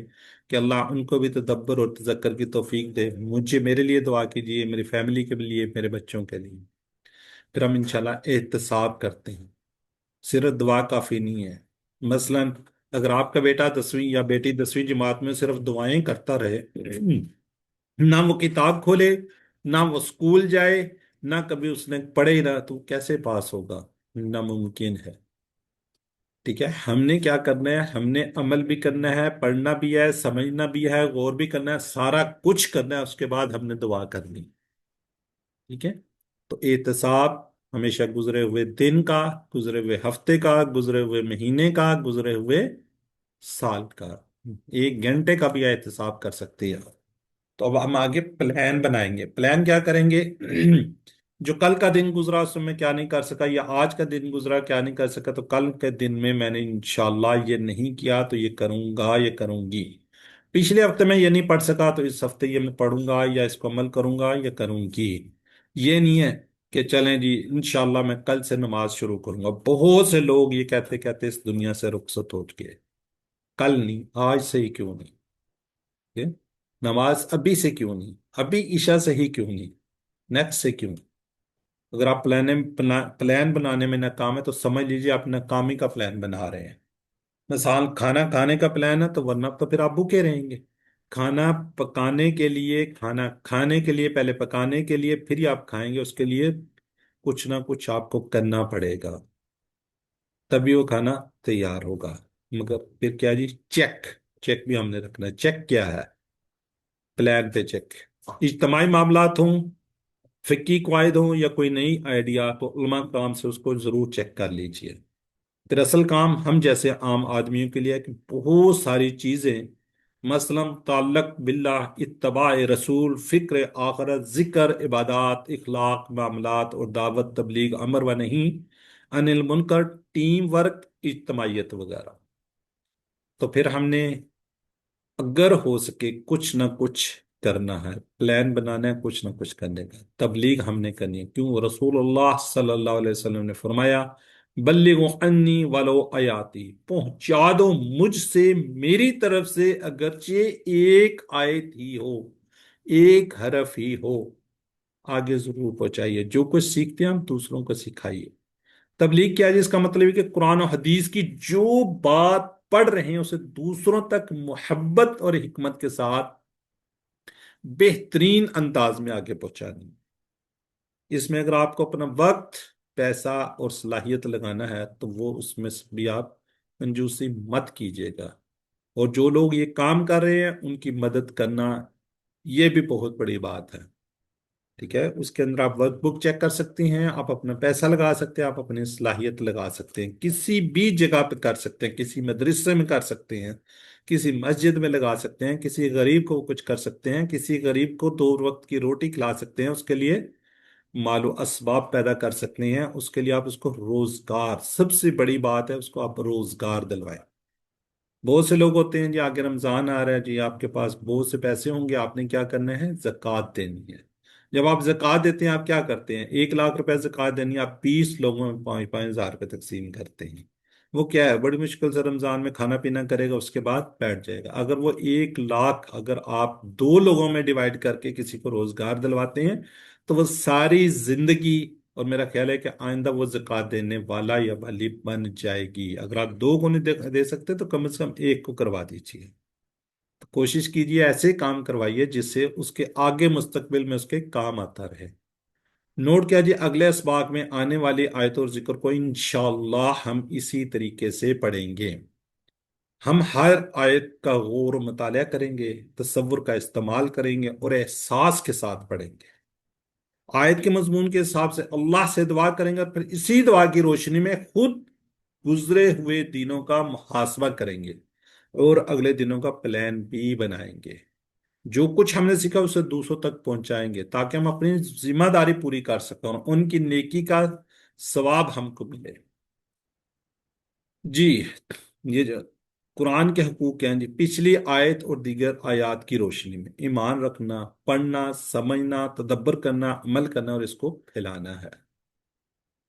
کہ اللہ ان کو بھی تدبر اور تذکر کی توفیق دے. مجھے، میرے لیے دعا کیجئے، میری فیملی کے لیے، میرے بچوں کے لیے. پھر ہم انشاءاللہ احتساب کرتے ہیں. صرف دعا کافی نہیں ہے. مثلا اگر آپ کا بیٹا 10ویں یا بیٹی 10ویں جماعت میں صرف دعائیں کرتا رہے، نہ وہ کتاب کھولے، نہ وہ اسکول جائے، نہ کبھی اس نے پڑھے ہی نہ، تو کیسے پاس ہوگا؟ ناممکن ہے. ٹھیک ہے، ہم نے کیا کرنا ہے؟ ہم نے عمل بھی کرنا ہے، پڑھنا بھی ہے، سمجھنا بھی ہے، غور بھی کرنا ہے، سارا کچھ کرنا ہے. اس کے بعد ہم نے دعا کرنی. ٹھیک ہے. تو احتساب ہمیشہ گزرے ہوئے دن کا، گزرے ہوئے ہفتے کا، گزرے ہوئے مہینے کا، گزرے ہوئے سال کا. ایک گھنٹے کا بھی احتساب کر سکتے ہیں. تو اب ہم آگے پلان بنائیں گے. پلان کیا کریں گے؟ جو کل کا دن گزرا اس میں کیا نہیں کر سکا، یا آج کا دن گزرا کیا نہیں کر سکا، تو کل کے دن میں میں نے انشاءاللہ یہ نہیں کیا تو یہ کروں گا، یہ کروں گی. پچھلے ہفتے میں یہ نہیں پڑھ سکا تو اس ہفتے یہ میں پڑھوں گا یا اس کو عمل کروں گا یا کروں گی. یہ نہیں ہے کہ چلیں جی انشاءاللہ میں کل سے نماز شروع کروں گا. بہت سے لوگ یہ کہتے کہتے اس دنیا سے رخصت ہو چکے. کل نہیں، آج سے ہی کیوں نہیں؟ ٹھیک ہے؟ نماز ابھی سے کیوں نہیں؟ ابھی عشاء سے ہی کیوں نہیں؟ نیکسٹ سے کیوں؟ اگر آپ پلان بنانے میں ناکام ہے تو سمجھ لیجیے آپ ناکامی کا پلان بنا رہے ہیں. مثال کھانا کھانے کا پلان ہے تو ورنہ تو پھر آپ بھوکے رہیں گے. کھانا پکانے کے لیے، کھانا کھانے کے لیے، پہلے پکانے کے لیے، پھر ہی آپ کھائیں گے، اس کے لیے کچھ نہ کچھ آپ کو کرنا پڑے گا، تبھی وہ کھانا تیار ہوگا۔ مگر پھر کیا جی؟ چیک، چیک بھی ہم نے رکھنا ہے۔ چیک کیا ہے؟ پلان پہ چیک۔ اجتماعی معاملات ہوں، فقی قواعد ہوں، یا کوئی نئی آئیڈیا، تو علماء کرام سے اس کو ضرور چیک کر لیجئے۔ پھر اصل کام ہم جیسے عام آدمیوں کے لیے ہے کہ بہت ساری چیزیں، مثلا تعلق باللہ، اتباع رسول، فکر آخرت، ذکر، عبادات، اخلاق، معاملات اور دعوت، تبلیغ، امر و نہیں عن المنکر، ٹیم ورک، اجتماعیت وغیرہ۔ تو پھر ہم نے اگر ہو سکے کچھ نہ کچھ کرنا ہے، پلان بنانا ہے کچھ نہ کچھ کرنے کا۔ تبلیغ ہم نے کرنی ہے، کیوں؟ رسول اللہ صلی اللہ علیہ وسلم نے فرمایا بلغوا عنی ولو آیاتی، پہنچا دو مجھ سے، میری طرف سے، اگرچہ ایک آیت ہی ہو، ایک حرف ہی ہو، آگے ضرور پہنچائیے۔ جو کچھ سیکھتے ہیں ہم دوسروں کو سکھائیے۔ تبلیغ کیا ہے؟ اس کا مطلب ہے کہ قرآن و حدیث کی جو بات پڑھ رہے ہیں اسے دوسروں تک محبت اور حکمت کے ساتھ بہترین انداز میں آگے پہنچانی۔ اس میں اگر آپ کو اپنا وقت، پیسہ اور صلاحیت لگانا ہے تو وہ اس میں سے بھی آپ کنجوسی مت کیجیے گا۔ اور جو لوگ یہ کام کر رہے ہیں ان کی مدد کرنا، یہ بھی بہت بڑی بات ہے، ٹھیک ہے؟ اس کے اندر آپ ورک بک چیک کر سکتے ہیں، آپ اپنا پیسہ لگا سکتے ہیں، آپ اپنی صلاحیت لگا سکتے ہیں، کسی بھی جگہ پہ کر سکتے ہیں، کسی مدرسے میں کر سکتے ہیں، کسی مسجد میں لگا سکتے ہیں، کسی غریب کو کچھ کر سکتے ہیں، کسی غریب کو 2 وقت کی روٹی کھلا سکتے ہیں، اس کے لیے مال و اسباب پیدا کر سکتے ہیں، اس کے لیے آپ اس کو روزگار، سب سے بڑی بات ہے اس کو آپ روزگار دلوائیں۔ بہت سے لوگ ہوتے ہیں جی آگے رمضان آ رہا ہے جی، آپ کے پاس بہت سے پیسے ہوں گے، آپ نے کیا کرنا ہے؟ زکوٰۃ دینی ہے۔ جب آپ زکوٰۃ دیتے ہیں آپ کیا کرتے ہیں؟ 1 لاکھ روپے زکوٰۃ دینی ہے، آپ 20 لوگوں میں 5,000 روپے تقسیم کرتے ہیں۔ وہ کیا ہے؟ بڑی مشکل سے رمضان میں کھانا پینا کرے گا، اس کے بعد بیٹھ جائے گا۔ اگر وہ 1 لاکھ اگر آپ 2 لوگوں میں ڈیوائڈ کر کے کسی کو روزگار دلواتے ہیں تو وہ ساری زندگی، اور میرا خیال ہے کہ آئندہ وہ زکوٰۃ دینے والا یا والی بن جائے گی۔ اگر آپ 2 کو نہیں دے سکتے تو کم از کم 1 کو کروا دیجیے۔ تو کوشش کیجیے ایسے کام کروائیے جس سے اس کے آگے مستقبل میں اس کے کام آتا رہے۔ نوٹ کیا جی، اگلے اسباق میں آنے والی آیت اور ذکر کو انشاءاللہ ہم اسی طریقے سے پڑھیں گے۔ ہم ہر آیت کا غور و مطالعہ کریں گے، تصور کا استعمال کریں گے اور احساس کے ساتھ پڑھیں گے۔ آیت کے مضمون کے حساب سے اللہ سے دعا کریں گے، اور پھر اسی دعا کی روشنی میں خود گزرے ہوئے دنوں کا محاسبہ کریں گے اور اگلے دنوں کا پلان بھی بنائیں گے۔ جو کچھ ہم نے سیکھا اسے دوسروں تک پہنچائیں گے تاکہ ہم اپنی ذمہ داری پوری کر سکیں اور ان کی نیکی کا ثواب ہم کو ملے۔ جی، یہ جو قرآن کے حقوق ہیں جی، پچھلی آیت اور دیگر آیات کی روشنی میں ایمان رکھنا، پڑھنا، سمجھنا، تدبر کرنا، عمل کرنا اور اس کو پھیلانا ہے۔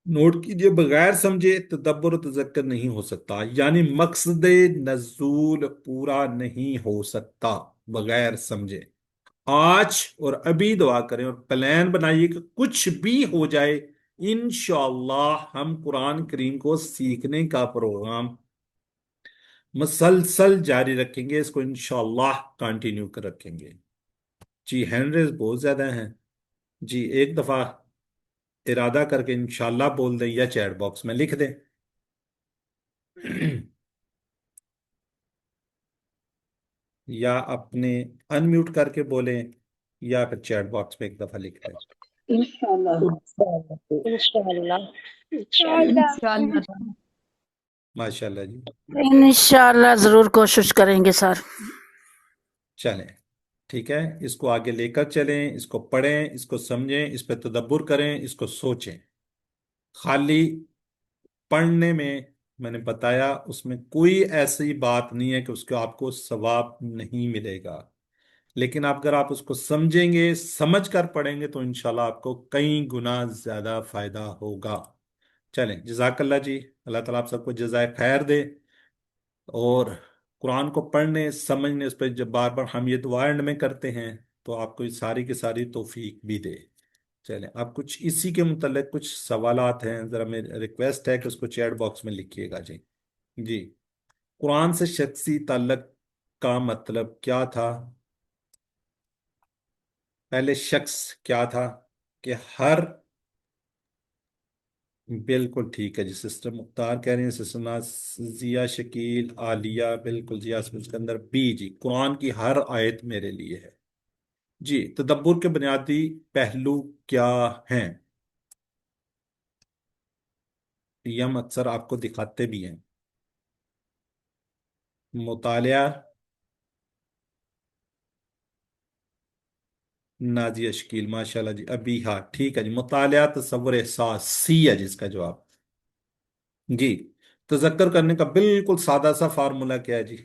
نوٹ کیجئے، بغیر سمجھے تدبر و تذکر نہیں ہو سکتا، یعنی مقصد نزول پورا نہیں ہو سکتا بغیر سمجھے۔ آج اور ابھی دعا کریں اور پلان بنائیے کہ کچھ بھی ہو جائے انشاءاللہ ہم قرآن کریم کو سیکھنے کا پروگرام مسلسل جاری رکھیں گے، اس کو انشاءاللہ کنٹینیو کر رکھیں گے۔ جی، ہینڈ ریز بہت زیادہ ہیں جی، ایک دفعہ ارادہ کر کے انشاءاللہ بول دیں یا چیٹ باکس میں لکھ دیں۔ یا اپنے ان میوٹ کر کے بولیں یا پھر چیٹ باکس میں ایک دفعہ لکھ دیں۔ انشاءاللہ انشاءاللہ انشاءاللہ۔ ماشاءاللہ جی، انشاءاللہ ضرور کوشش کریں گے سر۔ چلیں ٹھیک ہے، اس کو آگے لے کر چلیں، اس کو پڑھیں، اس کو سمجھیں، اس پہ تدبر کریں، اس کو سوچیں۔ خالی پڑھنے میں نے بتایا اس میں کوئی ایسی بات نہیں ہے کہ اس کو آپ کو ثواب نہیں ملے گا، لیکن اگر آپ اس کو سمجھیں گے، سمجھ کر پڑھیں گے تو انشاءاللہ آپ کو کئی گنا زیادہ فائدہ ہوگا۔ چلیں، جزاک اللہ جی، اللہ تعالیٰ آپ سب کو جزائے خیر دے، اور قرآن کو پڑھنے، سمجھنے، اس پہ جب بار بار ہم یہ دعا اینڈ میں کرتے ہیں تو آپ کو ساری کی ساری توفیق بھی دے۔ چلیں، اب کچھ اسی کے متعلق کچھ سوالات ہیں، ذرا میری ریکویسٹ ہے کہ اس کو چیٹ باکس میں لکھیے گا جی۔ جی، قرآن سے شخصی تعلق کا مطلب کیا تھا؟ पहले शख्स क्या था कि हर, बिल्कुल ठीक है जी। सिस्टर मुख्तार कह रही हैं, सिस्टर जिया शकील आलिया, बिल्कुल जी। उसके अंदर बी जी, कुरान की हर आयत मेरे लिए है जी। तदब्बुर के बुनियादी पहलू क्या हैं, ये हम अक्सर आपको दिखाते भी हैं। मुतालिया, नाजिया शकील माशाल्लाह जी। अभी हाँ ठीक है जी। मुतालिया तसव्वुर एहसास, सी है जिसका जवाब जी। तजक्कर करने का बिल्कुल सादा सा फार्मूला क्या है जी?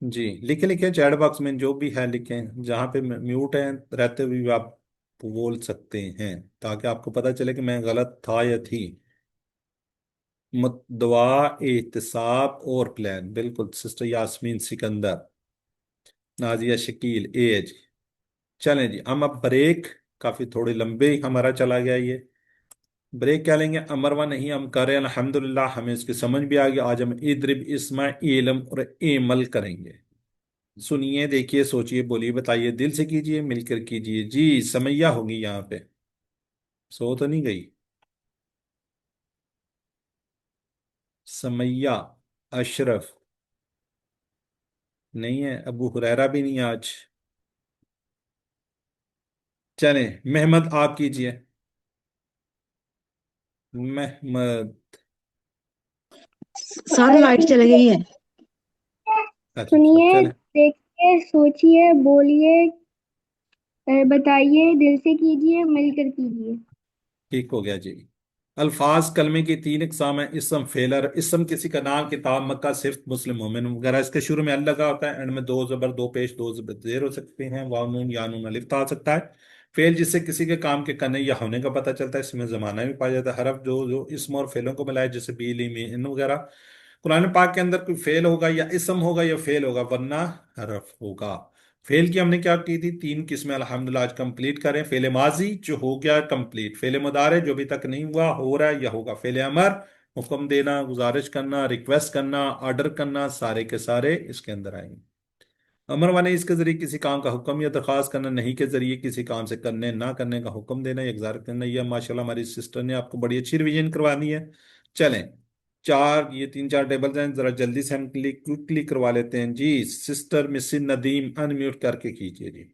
जी लिखे लिखे चैट बॉक्स में जो भी है लिखें, जहाँ पे म्यूट है रहते हुए भी आप बोल सकते हैं, ताकि आपको पता चले कि मैं गलत था या थी। दुआ, एहतिसाब और प्लान, बिल्कुल सिस्टर यास्मीन सिकंदर, नाजिया शकील एज। चलें जी, हम अब ब्रेक, काफी थोड़ी लंबे हमारा चला गया ये ब्रेक। क्या लेंगे, अमरवा नहीं हम कर रहे हैं अल्हम्दुलिल्लाह, हमें इसकी समझ भी आ गई। आज हम इद्रिब इस्मा इलम और एमल करेंगे। सुनिए, देखिए, सोचिए, बोलिए, बताइए, दिल से कीजिए, मिलकर कीजिए जी। समैया होगी यहाँ पे, सो तो नहीं गई समैया? अशरफ नहीं है, अबू हुरैरा भी नहीं है आज। चलें, मेहमद आप कीजिए। मेहमद, सर लाइट चली गई है। अच्छा अच्छा, सुनिए, चलें। देखिए, सोचिए, बोलिए, बताइए, दिल से कीजिए, मिलकर कीजिए। ठीक हो गया जी। अल्फाज कलमे की तीन इकसाम है, इसम फेलर, इसम किसी का नाम, किताब, मक्का, सिर्फ, मुस्लिम, मोमिन वगैरह। इसके शुरू में अल लगा होता है, एंड में दो जबर, दो पेश, दो जेर हो सकते हैं, वाव नून या नून अलिफ आ सकता है। फेल जिससे किसी के काम के करने या होने का पता चलता है, इसमें जमाना भी पाया जाता है। हरफ जो जो इसम और फेलों को मिलाए, जैसे बी, ली, मी, इन वगैरह। कुरान पाक के अंदर कोई फेल होगा या इसम होगा या फेल होगा, वरना हरफ होगा। फेल की हमने क्या की थी, तीन किस्में अल्हम्दुलिल्लाह आज कंप्लीट करें। फेल माजी जो हो गया कंप्लीट, फेल मुदारे जो अभी तक नहीं हुआ, हो रहा है या होगा, फेल अमर हुक्म देना, गुजारिश करना, रिक्वेस्ट करना, ऑर्डर करना, सारे के सारे इसके अंदर आएंगे। अमर माने इसके जरिए किसी काम का हुक्म या दरख्वास्त करना, नहीं के जरिए किसी काम से करने ना करने का हुक्म देना या गुजारिश करना। यह माशाल्लाह हमारी सिस्टर ने आपको बड़ी अच्छी रिवीजन करवानी है। चलें, चार, ये तीन चार टेबल्स हैं, जरा जल्दी से हम क्विकली करवा लेते हैं जी। सिस्टर मिसिस नदीम अनम्यूट करके कीजिए जी।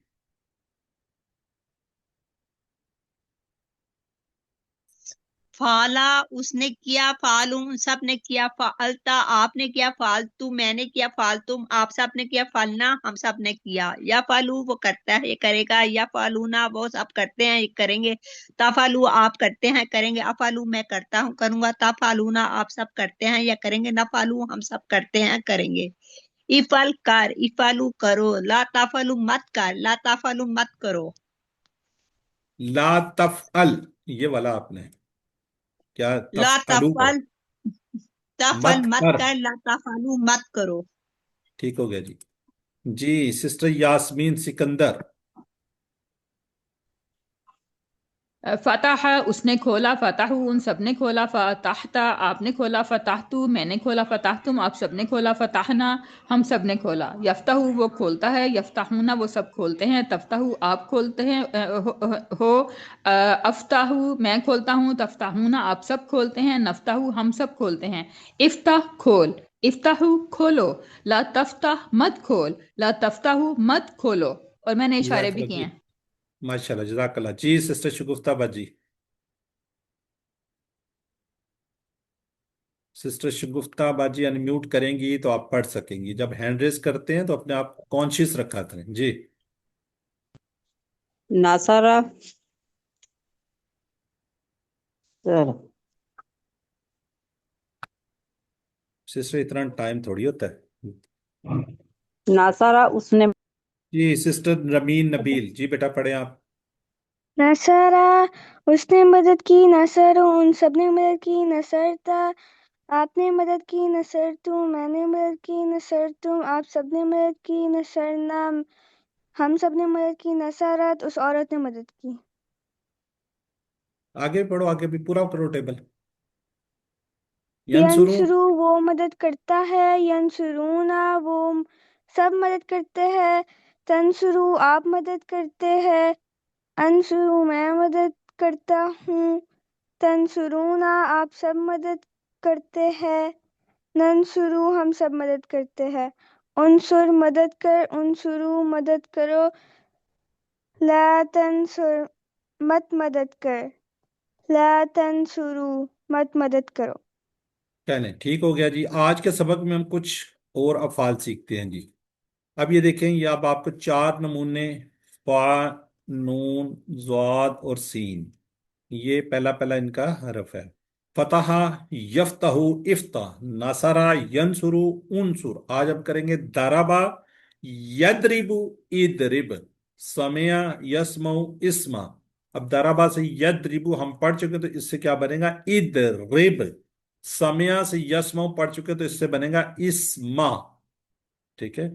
फाला उसने किया, फालू सब ने किया, फालता आपने किया, फालतू मैंने किया, फालतुम आप सब ने किया, फालना हम सब ने किया। या फालू वो करता है, ये करेगा। या फालूना वो सब करते हैं, ये करेंगे। ताफालू आप करते हैं, करेंगे। अफालू मैं करता हूँ, करूंगा। ताफालूना आप सब करते हैं या करेंगे। ना फालू हम सब करते हैं, करेंगे। इफल कर, इफालू करो। ला ताफालू मत कर, ला ताफालू मत करो। ला तफअल, ये वाला आपने क्या ला तफअलू है? तफल, तफल मत मत कर, कर, ला तफालू मत करो। ठीक हो गया जी। जी सिस्टर यास्मीन सिकंदर, फतह उसने खोला, फतहू उन सब ने खोला, फतहता आपने खोला, फतहतू मैंने खोला, फतहतुम आप सब ने खोला, फतहना हम सब ने खोला। यफ्तहू वो खोलता है, यफ्तहूना वो सब खोलते हैं, तफ्तहू आप खोलते हैं हो अफ्ताहू मैं खोलता हूँ, तफ्ताहूना आप सब खोलते हैं, नफ्ताहू हम सब खोलते हैं। इफ्ताह खोल, इफ्ताहू खोलो, ला तफ्ताह मत खोल, ला तफ्ताहू मत खोलो। और मैंने इशारे भी जज़ाकल्लाह किए जी, हैं। माशाल्लाह, जज़ाकल्लाह जी। सिस्टर शगुफ्ता बाजी, सिस्टर शगुफ्ता बाजी अनम्यूट करेंगी तो आप पढ़ सकेंगी। जब हैंड रेस करते हैं तो अपने आप कॉन्शियस रखा करें जी। नासारा, चलो सिस्टर इतना टाइम थोड़ी होता है नासारा उसने जी। सिस्टर रमीन नबील जी, बेटा पढ़े आप। नसरा उसने मदद की, नसर उन सब ने मदद की, नसरता आपने मदद की, नसर तुम मैंने मदद की, नसर तुम आप सब ने मदद की, नसरना हम सब ने मदद की, नसरत उस औरत ने मदद की। आगे पढ़ो, आगे भी पूरा करो टेबल। यंसुरू, यंसुरु वो मदद करता है, यंसुरूना वो सब मदद करते हैं। तंसुरू आप मदद करते हैं। अंसुरू मैं मदद करता हूँ। तंसुरूना आप सब मदद करते हैं। नंसुरू हम सब मदद करते हैं। उनसुर मदद कर, उनसुरू मदद करो। ला तंसुर मत मदद कर, ला तंसुरू मत मदद करो। चलें, ठीक हो गया जी। आज के सबक में हम कुछ और अफ़ाल सीखते हैं जी। अब ये देखें, ये अब आपको चार नमूने, फा, नून, ज़ाद और सीन, ये पहला पहला इनका हरफ है। फतहा, यफ्तहु, इफ्ता, नसरा, यंसुरु, उनसुर। आज अब करेंगे दरबा, यदरिबु, इदरिब, समया, यस्मउ, इस्मा। अब दरबा से यदरिबु हम पढ़ चुके, तो इससे क्या बनेगा? इदरिब। समया से यस्मउ पढ़ चुके, तो इससे बनेगा इस्मा। ठीक है,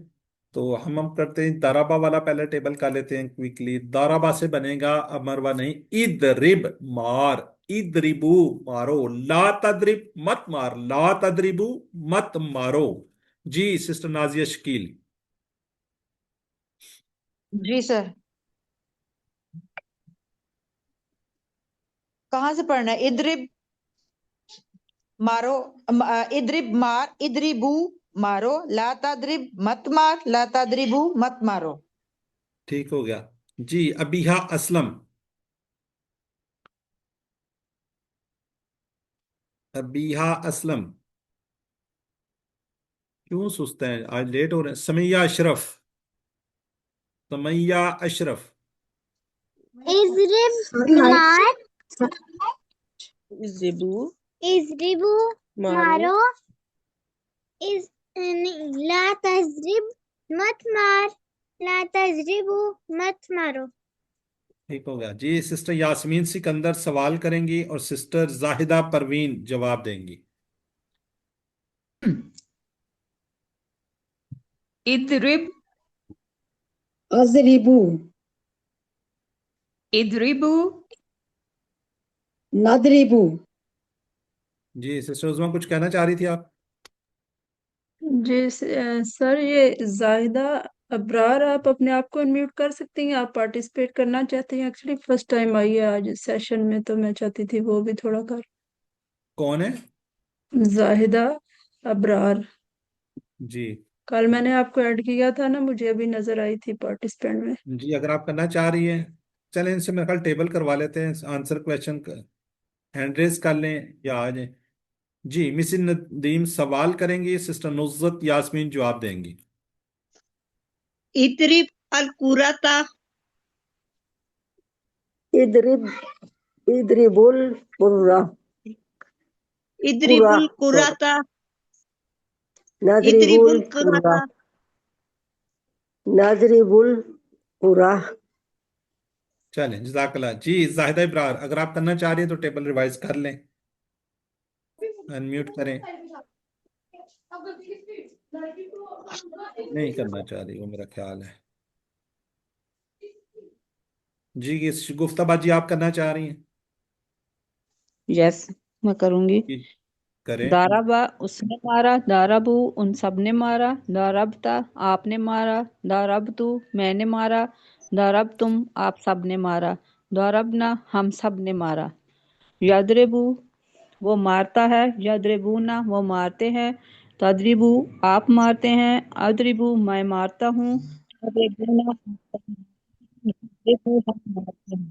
तो हम करते हैं दाराबा वाला पहले टेबल का लेते हैं क्विकली। दाराबा से बनेगा अमरवा नहीं, इदरिब, मार, इदरिबू मारो, ला तदरिब मत मार, ला तदरिबू मत मारो। जी सिस्टर नाजिया शकील। जी सर, कहाँ से पढ़ना है? इद्रिब मारो, इद्रिब मार, इद्रिबू मारो, ला तद्रिब मत मार, ला तद्रिबू मत मारो। ठीक हो गया जी। अबीहा असलम, अबीहा असलम। क्यों सुस्ते हैं आज, लेट हो रहे हैं? समैया अशरफ, समैया अशरफ। इज़रिब मार, इज़रिबू इज़रिबू मारो, मारो, इज़ नहीं, ला तज़रिब मत मार, ला तज़रिबू मत मारो। ठीक हो गया जी। सिस्टर यास्मीन सिकंदर सवाल करेंगी और सिस्टर जाहिदा परवीन जवाब देंगी। इद्रिब, अजरिबू, इद्रिबू, नदरिबू। जी सिस्टर उस्मा कुछ कहना चाह रही थी आप? जी सर, ये जाहिदा अबरार, आप अपने आप को अनम्यूट कर सकती हैं? आप पार्टिसिपेट करना चाहती हैं? एक्चुअली फर्स्ट टाइम आई है आज सेशन में, तो मैं चाहती थी वो भी थोड़ा कर। कौन है? जाहिदा अबरार, जी कल मैंने आपको ऐड किया था ना, मुझे अभी नजर आई थी पार्टिसिपेंट में। जी, अगर आप करना चाह रही हैं, चलें इनसे मेरे ख्याल टेबल करवा लेते हैं। आंसर क्वेश्चन हैंड रेज कर लें या आ जाएं। जी मिसिस नदीम सवाल करेंगी, सिस्टर नुज़रत यास्मीन जवाब देंगी। इद्रिब अल कुराता, इदरिब, इदरिबुल कुर्रा, कुरा, इद्रिबुल कुराता, नदरिबुल इद्रिबुल कुर्रा, कुराता। नदरिबुल कुरा। चलें जज़ाकल्लाह जी। जाहिदा इब्रार, अगर आप करना चाह रही हैं तो टेबल रिवाइज कर लें, अनम्यूट करें। नहीं करना चाह रही वो, मेरा ख्याल है। जी गुफ्ता जी आप करना चाह रही हैं? यस, मैं करूंगी। जी, करें। दाराबा उसने मारा, दाराबू उन सब ने मारा, दारबता आपने मारा, दारबतू मैंने मारा, दारब तुम आप सब ने मारा, दारबना हम सब ने मारा। यदरिबू वो मारता है, यदरिबूना वो मारते हैं, तदरिबू आप मारते हैं, अदरिबू मैं मारता हूँ, अदरिबूना यदरिबू हम मारते हैं।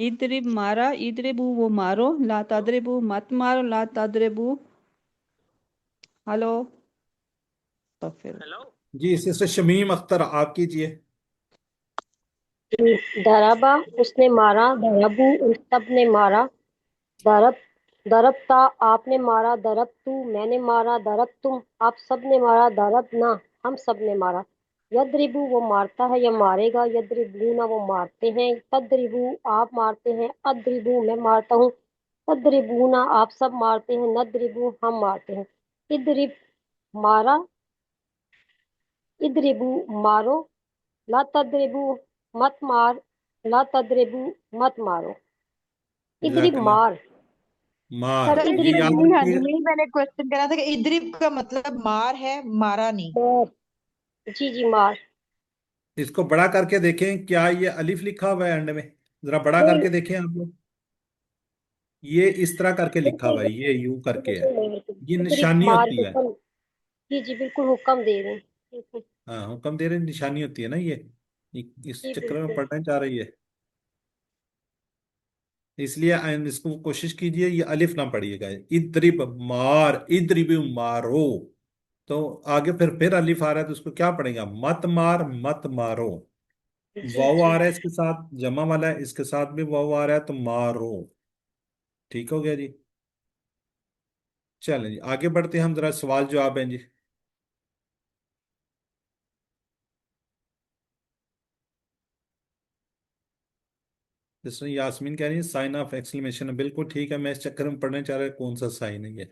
इदरिब मारा, इदरिबू वो मारो, ला तदरिबू मत मारो, ला तदरिबू। हेलो, तो फिर जी सिस्टर शमीम अख्तर आप कीजिए। दरबा उसने मारा, दरबू उन सब ने मारा, दरब, दरबता आपने मारा, दरब तू मैंने मारा, दरब तुम आप सब ने मारा, दरब ना हम सब ने मारा। यदरिबू वो मारता है या मारेगा, यदरिबूना वो मारते हैं, तदरिबू आप मारते हैं, अदरिबू मैं मारता हूँ, तदरिबूना आप सब मारते हैं, नदरिबू हम मारते हैं। इदरिब मारा, इदरिबू मारो, ला तदरिबू मत मार, ला तदरिबू, मत मारो। इदरिब जजाकल्ला। मार। मार, सर ये इदरिब याद जी हाँ जी, रखिएगा। यही मैंने क्वेश्चन करा था कि इद्रिब का मतलब मार है, मारा नहीं। मार। जी जी मार। इसको बड़ा करके देखें, क्या ये अलिफ लिखा हुआ है एंड में? जरा बड़ा नहीं करके देखें आप लोग। ये इस तरह करके लिखा बिल्कुल हुआ है, ये यू करके है। बिल्कुल नहीं बिल्कुल। ये इदरिब निशानी मार, होती है। हुक्म। जी जी बिल्कुल हुक्म दे रहे हैं। बिल्कुल। हाँ, हुक्म दे रहे हैं, निशानी होती है ना ये। इस जी चक्कर में बिल्कुल। पढ़ना चाह रही है, इसलिए इसको कोशिश कीजिए ये अलिफ ना पढ़िएगा। इद्रिब मार, इद्रिब मारो। तो आगे फिर अलिफ आ रहा है तो उसको क्या पढ़ेगा? मत मार, मत मारो। जी वाव आ जी। रहा है इसके साथ, जमा वाला है, इसके साथ भी वाव आ रहा है, तो मारो। ठीक हो गया जी। चलें जी, आगे बढ़ते हैं हम, जरा सवाल जवाब हैं जी। जिसमें यास्मीन कह रही है साइन ऑफ एक्सक्लेमेशन है, बिल्कुल ठीक है, मैं इस चक्कर में पढ़ने चाह रहा कौन सा साइन है ये।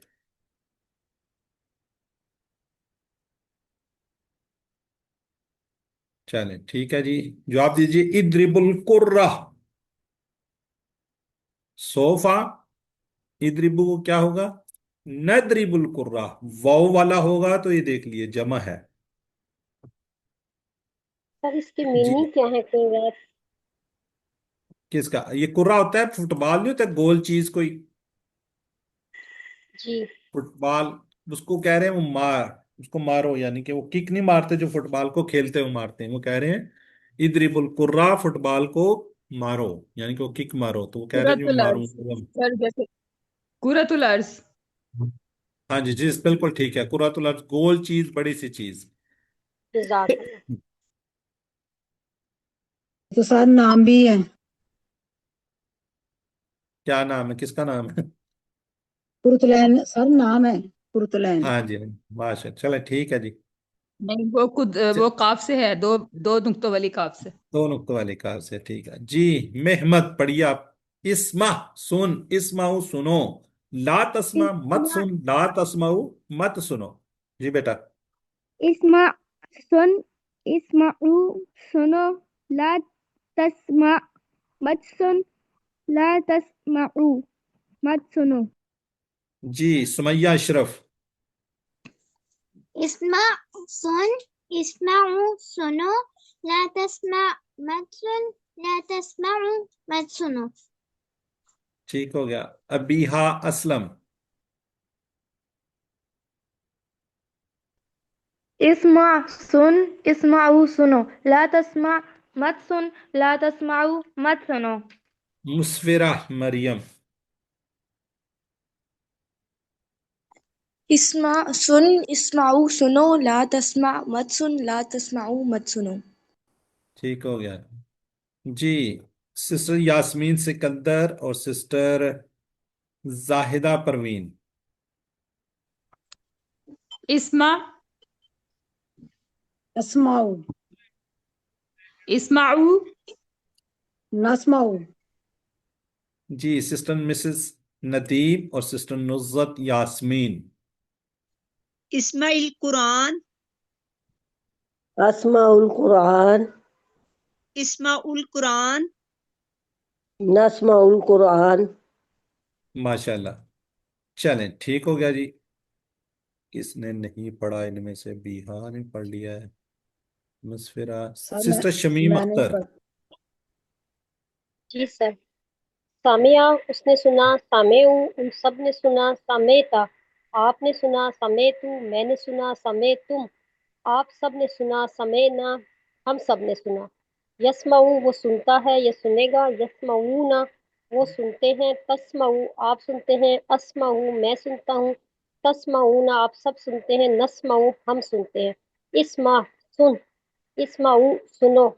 चलें ठीक है जी, जवाब दीजिए। इद्रिबुल कुर्रा सोफा। इद्रिबु को क्या होगा? नद्रिबुल कुर्रा। वाव वाला होगा तो ये देख लिए जमा है। सर इसकी जी, मीनिंग क्या है कोई बात? किसका? ये कुर्रा होता है फुटबॉल, नहीं होता गोल चीज कोई, जी। फुटबॉल। उसको कह रहे हैं वो मार, उसको मारो, यानी कि वो किक नहीं मारते जो फुटबॉल को खेलते हुए मारते हैं, वो कह रहे हैं इद्रिबुल कुर्रा, फुटबॉल को मारो, यानी कि वो किक मारो, तो वो कह रहे हैं जी मैं कुरतुल अर्ज, मारूंगा। सर जैसे कुरतुल अर्ज। हाँ जी जी, बिल्कुल ठीक है, कुर्रातुल अर्ज, गोल चीज, बड़ी सी चीज। जज़ाकल्लाह। तो सर नाम भी है। क्या नाम है, किसका नाम है? पुरुतलैन सर नाम है, पुरुतलैन। हाँ जी, हाँ जी, माशा, चले ठीक है जी। नहीं, वो खुद वो काफ से है, दो दो नुक्तों वाली काफ से। दो नुक्तों वाली कार से, ठीक है जी। मेहमत पढ़िए आप। इस्मा, सुन, इस्माऊ सुनो। ला तस्मा, मत इस्मा सुन, ला तस्माऊ, मत सुनो। जी बेटा। इस्मा सुन, इस्माऊ सुनो, ला तस्मा मत सुन, ला तस्माऊ मत सुनो। जी सुमैया अशरफ। इस्मा सुन, इस्माऊ सुनो, ला तस्मा मत सुन, ला तस्माऊ मत सुनो। ठीक हो गया। अबीहा असलम। इस्मा सुन, इस्माऊ सुनो, ला तस्मा मत सुन, ला तस्माऊ मत सुनो। मुस्फिरा मरियम। इस्मा सुन, इस्माऊ सुनो, ला तस्मा मत सुन, ला तस्माऊ मत सुनो। ठीक हो गया जी। सिस्टर यास्मीन सिकंदर और सिस्टर जाहिदा परवीन। इस्मा, अस्माऊ, इस्माऊ, नस्माऊ। जी सिस्टर मिसेस नदीम और सिस्टर नुज़रत यास्मीन। इस्माइल कुरान, अस्माउल कुरान, इस्माउल कुरान, नस्माउल कुरान। माशाल्लाह। चलें ठीक हो गया जी। किसने नहीं पढ़ा इनमें से? बिहार ने पढ़ लिया है। मुस्फिरा, सर सिस्टर शमीम मैंने अख्तर। जी सर। सामिया उसने सुना, सामेऊ उन सब ने सुना, समेता आपने सुना, समेतु मैंने सुना, समेतुम आप सब ने सुना, समेना हम सब ने सुना। यस्माऊ वो सुनता है या सुनेगा, यस्माऊना वो सुनते हैं, तस्माऊ आप सुनते हैं, अस्माऊ मैं सुनता हूँ, तस्माऊना आप सब सुनते हैं, नस्माऊ हम सुनते हैं। इस्मा सुन, इस्माऊ सुनो,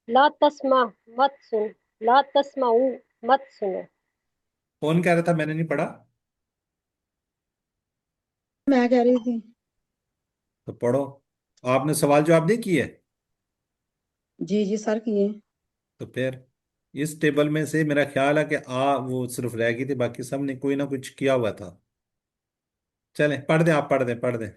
ला तस्मा मत सुन, ला तस्माऊ मत सुनो। कौन कह रहा था मैंने नहीं पढ़ा? मैं कह रही थी। तो पढ़ो। आपने सवाल जवाब नहीं किए? जी जी सर किए। तो फिर इस टेबल में से मेरा ख्याल है कि वो सिर्फ रह गई थी, बाकी सब ने कोई ना कुछ किया हुआ था। चलें पढ़ दें, आप पढ़ दें, पढ़ दें।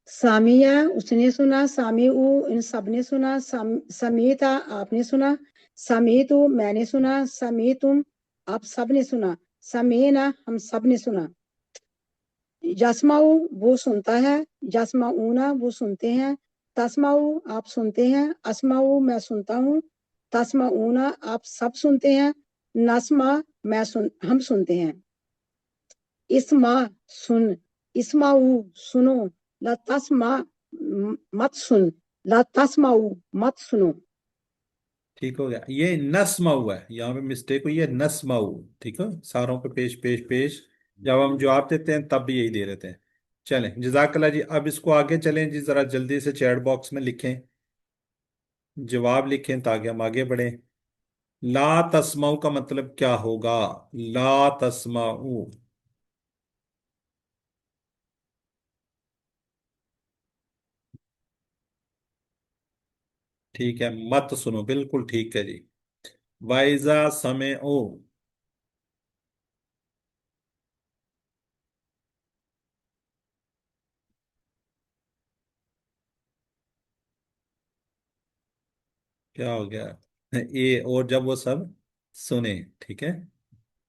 सामिया उसने सुना, सामिऊ इन सब ने सुना, समीता आपने सुना, समीतु मैंने सुना, समीतुम आप सब ने सुना, समीना हम सब ने सुना। यस्माऊ वो सुनता है, यस्माऊना वो सुनते हैं, तस्माऊ आप सुनते हैं, अस्माऊ मैं सुनता हूँ, तस्माऊना आप सब सुनते हैं, नस्मा हम सुनते हैं। इस्मा सुन, इस्माऊ सुनो, ला तस्मा मत सुन, ला तस्माऊ मत सुनो। ठीक हो गया। ये नस्माऊ है, यहाँ पे मिस्टेक हुई है, नस्माऊ। ठीक है, सारों पे पेश पेश पेश। जब हम जवाब देते हैं तब भी यही दे देते हैं। चलें, जज़ाकल्लाह जी। अब इसको आगे चलें जी, जरा जल्दी से चैट बॉक्स में लिखें, जवाब लिखें ताकि हम आगे बढ़ें। ला तस्माऊ का मतलब क्या होगा? ला तस्माऊ, ठीक है, मत सुनो, बिल्कुल ठीक है जी। वाइजा समय ओ, क्या हो गया? ए, और जब वो सब सुने। ठीक है,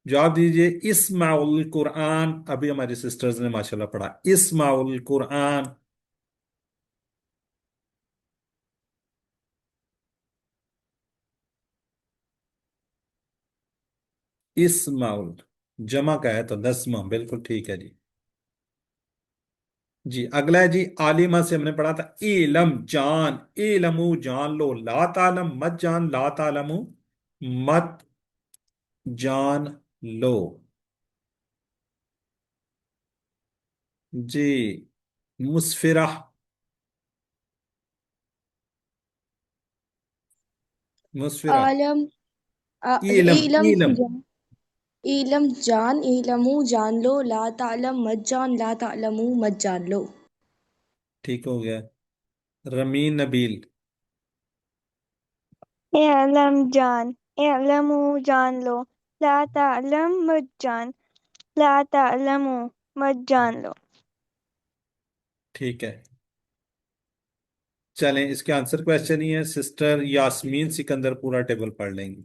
जवाब दीजिए। इस्माउल कुरान, अभी हमारी सिस्टर्स ने माशाल्लाह पढ़ा, इस्माउल कुरान। इस्माउल जमा का है तो दसमा, बिल्कुल ठीक है जी। जी अगला है जी, आलिमा से हमने पढ़ा था इलम जान, इलमू जान लो, ला तालम मत जान, ला तालमू मत जान लो। जी मुस्फिरा, मुस्फिरा, आलम इलम, इलम इलम, जान, इलम जान, इलमू जान लो, ला तालम मत जान, ला तालमू मत जान लो। ठीक हो गया। रमीन नबील, इलम जान, इलमू जान लो, ला तालम मत जान, ला तालमू मत जान लो। ठीक है। चलें, इसके आंसर क्वेश्चन ही है, सिस्टर यास्मीन सिकंदर पूरा टेबल पढ़ लेंगी।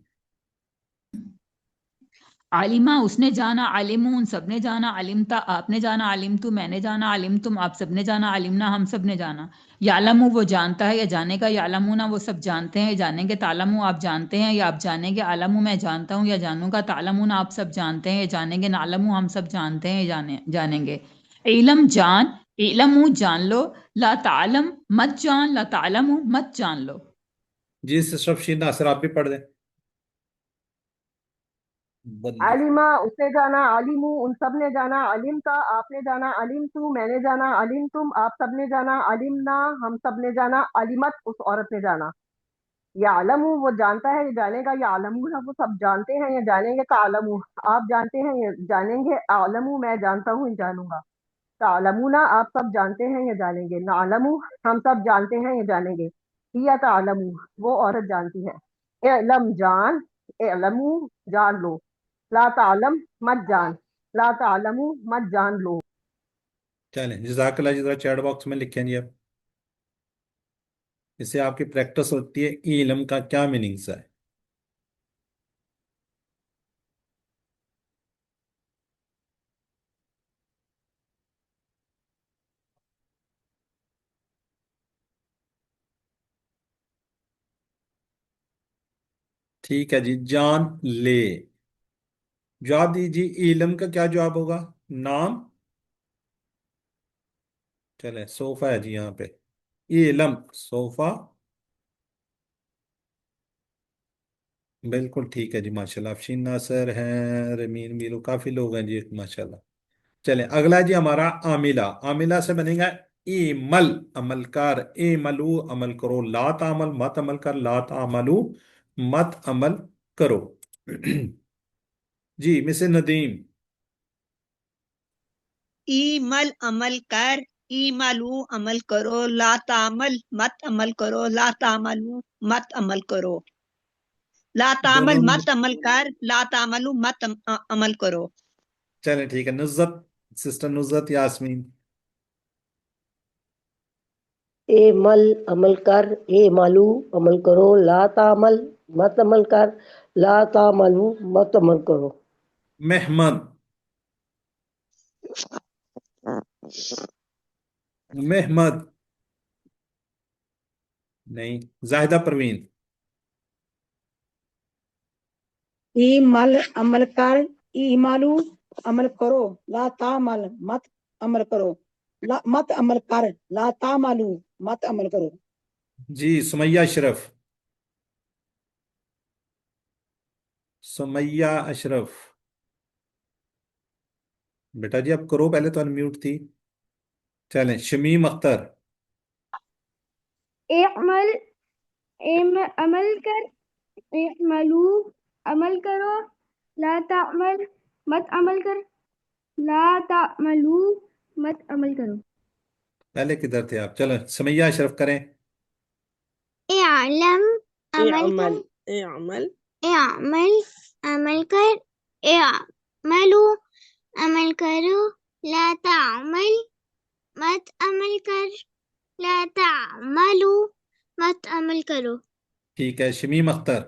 आलिमा उसने जाना, आलिमू उन सब ने जाना, आलिमता आपने जाना, आलिमतु मैंने जाना, आलिमतुम आप सब ने जाना, आलिमना हम सब ने जाना। यालमू वो जानता है या जानेगा, यालमूना वो सब जानते हैं या जानेंगे, तालमू आप जानते हैं या आप जानेंगे, आलमू मैं जानता हूँ या जानूंगा, तालमूना आप सब जानते हैं या जानेंगे, नालमू हम सब जानते हैं या जानेंगे। इलम जान, इलमू जान लो, ला तालम मत जान, ला तालमू मत जान लो। जी सिस्टर शीना नासिर आप भी पढ़ दें। बंद। आलिमा उसने जाना, आलिमू उन सब ने जाना, अलिमता आपने जाना, अलिमतु मैंने जाना, अलिमतुम आप सब ने जाना, अलिमना हम सब ने जाना, अलिमत उस औरत ने जाना। या आलमू वो जानता है, ये जानेगा, या आलमू है वो सब जानते हैं, ये जानेंगे, का आलमू आप जानते हैं, ये जानेंगे, आलमू मैं जानता हूँ, ये जानूंगा, तालमूना आप सब जानते हैं, ये जानेंगे, ना आलमू हम सब जानते हैं, ये जानेंगे, हिया तालमू वो औरत जानती है, इलम जान, इलमू जान लो, ला तालम मत जान, ला तालमू मत जान लो। चलें, जज़ाकल्लाह जी। जरा चैट बॉक्स में लिखें जी। अब इससे आपकी प्रैक्टिस होती है, इल्म का क्या मीनिंग्स है। ठीक है जी, जान ले। जवाब दीजिए, इल्म का क्या जवाब होगा? नाम। चले, सोफा है जी यहाँ पे, इल्म सोफा, बिल्कुल ठीक है जी माशाल्लाह। अफशीन नासर हैं, रमीन मीरू, काफी लोग हैं जी माशाल्लाह। चले अगला जी हमारा आमिला। आमिला से बनेगा इमल, अमल कर, इमलू अमल करो, ला तामल मत अमल कर, ला तामलू मत अमल करो। जी मिस नदीम, ईमल अमल कर, ईमलू अमल करो, ला तामल मत अमल करो, ला तामलू मत अमल करो, ला तामल दोनों। मत अमल कर, ला तामलू मत अमल करो। चले ठीक है, नुज़त, सिस्टर नुज़त यास्मीन। ए मल अमल कर, ए मालू अमल करो, ला तामल मत अमल कर, ला तामलू मत अमल करो। मेहमद, मेहमद नहीं। जाहिदा परवीन, ई मल अमल कर, ई मालू अमल करो, ला तामल मत अमल करो, ला मत अमल कर, ला तामलू मत अमल करो। जी सुमैया अशरफ, सुमैया अशरफ बेटा जी अब करो, पहले तो अनम्यूट थी। चलें, शमीम अख्तर, इअमल अमल कर, इअमलू अमल करो, ला तामल मत अमल कर, ला तामलू मत अमल करो। पहले किधर थे आप? चलो सुमैया अशरफ करें। इअलम अमल इअमल कर, इअमल इअमल अमल कर, इअमलू अमल करो, ला तामल मत अमल कर, ला तामलू मत अमल करो। ठीक है, शमीम अख्तर,